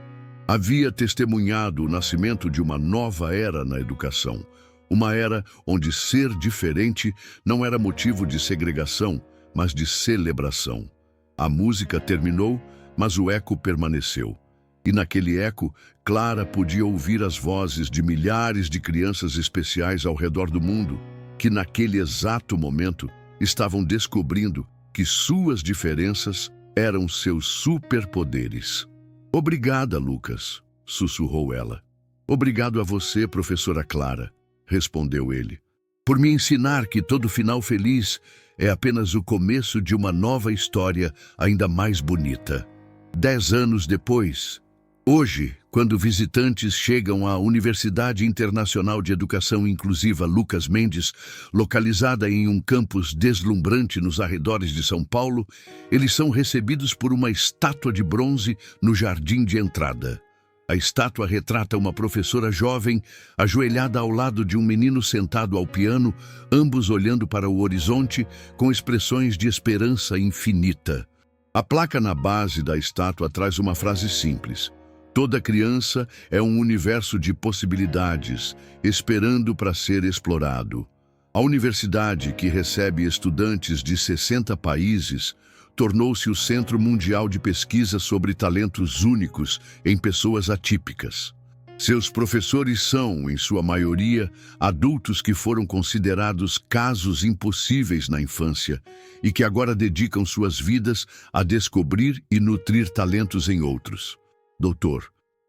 Havia testemunhado o nascimento de uma nova era na educação, uma era onde ser diferente não era motivo de segregação, mas de celebração. A música terminou, mas o eco permaneceu. E naquele eco, Clara podia ouvir as vozes de milhares de crianças especiais ao redor do mundo, que naquele exato momento estavam descobrindo que suas diferenças eram seus superpoderes. Obrigada, Lucas, sussurrou ela. Obrigado a você, professora Clara. respondeu ele. Por me ensinar que todo final feliz é apenas o começo de uma nova história ainda mais bonita. 10 anos depois, hoje, quando visitantes chegam à Universidade Internacional de Educação Inclusiva Lucas Mendes, localizada em um campus deslumbrante nos arredores de São Paulo, eles são recebidos por uma estátua de bronze no jardim de entrada. A estátua retrata uma professora jovem ajoelhada ao lado de um menino sentado ao piano, ambos olhando para o horizonte com expressões de esperança infinita. A placa na base da estátua traz uma frase simples: toda criança é um universo de possibilidades, esperando para ser explorado. A universidade, que recebe estudantes de 60 países, tornou-se o Centro Mundial de Pesquisa sobre talentos únicos em pessoas atípicas. Seus professores são, em sua maioria, adultos que foram considerados casos impossíveis na infância e que agora dedicam suas vidas a descobrir e nutrir talentos em outros. Dr.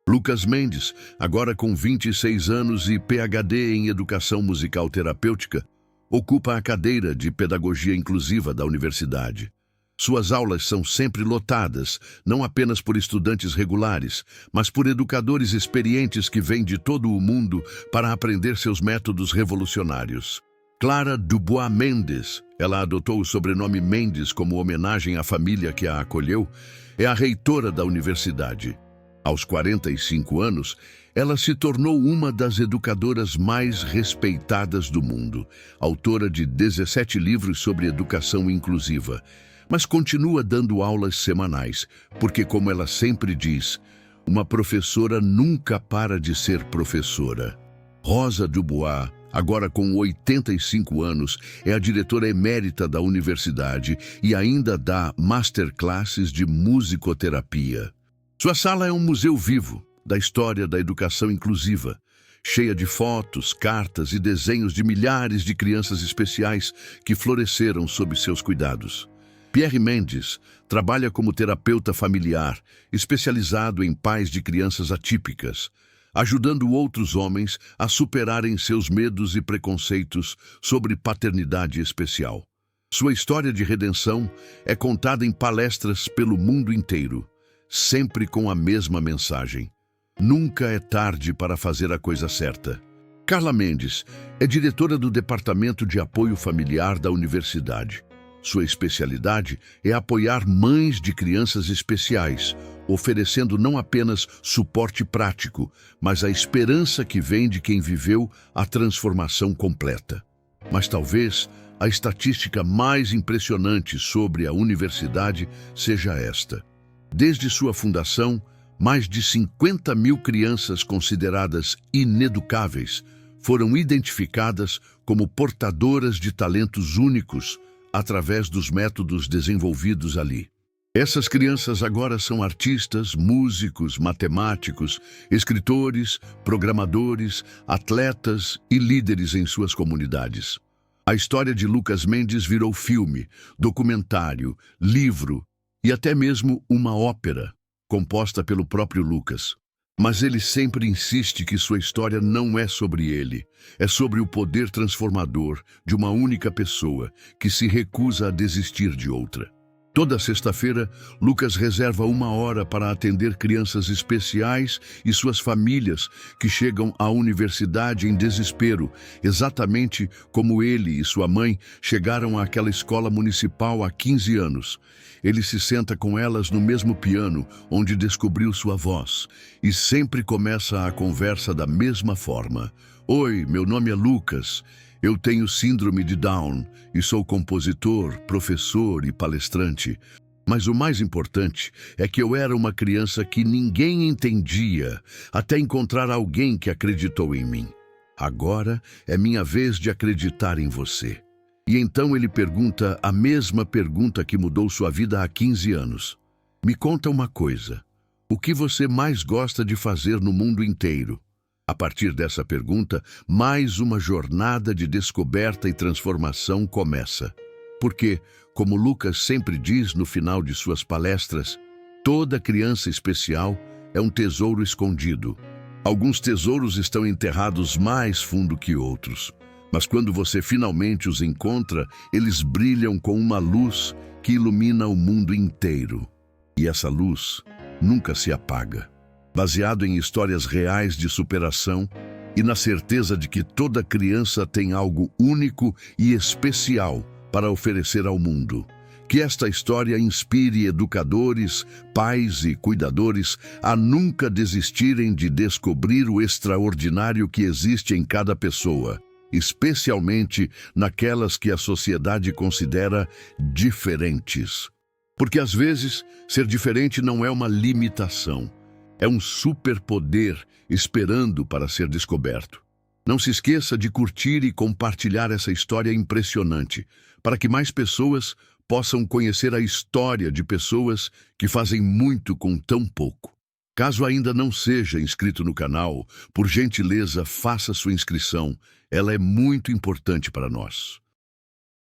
Lucas Mendes, agora com 26 anos e PhD em Educação Musical Terapêutica, ocupa a cadeira de Pedagogia Inclusiva da universidade. Suas aulas são sempre lotadas, não apenas por estudantes regulares, mas por educadores experientes que vêm de todo o mundo para aprender seus métodos revolucionários. Clara Dubois Mendes, ela adotou o sobrenome Mendes como homenagem à família que a acolheu, é a reitora da universidade. Aos 45 anos, ela se tornou uma das educadoras mais respeitadas do mundo, autora de 17 livros sobre educação inclusiva, mas continua dando aulas semanais, porque, como ela sempre diz, uma professora nunca para de ser professora. Rosa Dubois, agora com 85 anos, é a diretora emérita da universidade e ainda dá masterclasses de musicoterapia. Sua sala é um museu vivo da história da educação inclusiva, cheia de fotos, cartas e desenhos de milhares de crianças especiais que floresceram sob seus cuidados. Pierre Mendes trabalha como terapeuta familiar, especializado em pais de crianças atípicas, ajudando outros homens a superarem seus medos e preconceitos sobre paternidade especial. Sua história de redenção é contada em palestras pelo mundo inteiro, sempre com a mesma mensagem: nunca é tarde para fazer a coisa certa. Carla Mendes é diretora do Departamento de Apoio Familiar da universidade. Sua especialidade é apoiar mães de crianças especiais, oferecendo não apenas suporte prático, mas a esperança que vem de quem viveu a transformação completa. Mas talvez a estatística mais impressionante sobre a universidade seja esta: desde sua fundação, mais de 50 mil crianças consideradas ineducáveis foram identificadas como portadoras de talentos únicos através dos métodos desenvolvidos ali. Essas crianças agora são artistas, músicos, matemáticos, escritores, programadores, atletas e líderes em suas comunidades. A história de Lucas Mendes virou filme, documentário, livro e até mesmo uma ópera, composta pelo próprio Lucas. Mas ele sempre insiste que sua história não é sobre ele, é sobre o poder transformador de uma única pessoa que se recusa a desistir de outra. Toda sexta-feira, Lucas reserva 1 hora para atender crianças especiais e suas famílias que chegam à universidade em desespero, exatamente como ele e sua mãe chegaram àquela escola municipal há 15 anos. Ele se senta com elas no mesmo piano onde descobriu sua voz e sempre começa a conversa da mesma forma. Oi, meu nome é Lucas. Eu tenho síndrome de Down e sou compositor, professor e palestrante. Mas o mais importante é que eu era uma criança que ninguém entendia, até encontrar alguém que acreditou em mim. Agora é minha vez de acreditar em você. E então ele pergunta a mesma pergunta que mudou sua vida há 15 anos. Me conta uma coisa. O que você mais gosta de fazer no mundo inteiro? A partir dessa pergunta, mais uma jornada de descoberta e transformação começa. Porque, como Lucas sempre diz no final de suas palestras, toda criança especial é um tesouro escondido. Alguns tesouros estão enterrados mais fundo que outros, mas quando você finalmente os encontra, eles brilham com uma luz que ilumina o mundo inteiro. E essa luz nunca se apaga. Baseado em histórias reais de superação e na certeza de que toda criança tem algo único e especial para oferecer ao mundo. Que esta história inspire educadores, pais e cuidadores a nunca desistirem de descobrir o extraordinário que existe em cada pessoa, especialmente naquelas que a sociedade considera diferentes. Porque às vezes, ser diferente não é uma limitação, é um superpoder esperando para ser descoberto. Não se esqueça de curtir e compartilhar essa história impressionante, para que mais pessoas possam conhecer a história de pessoas que fazem muito com tão pouco. Caso ainda não seja inscrito no canal, por gentileza, faça sua inscrição. Ela é muito importante para nós.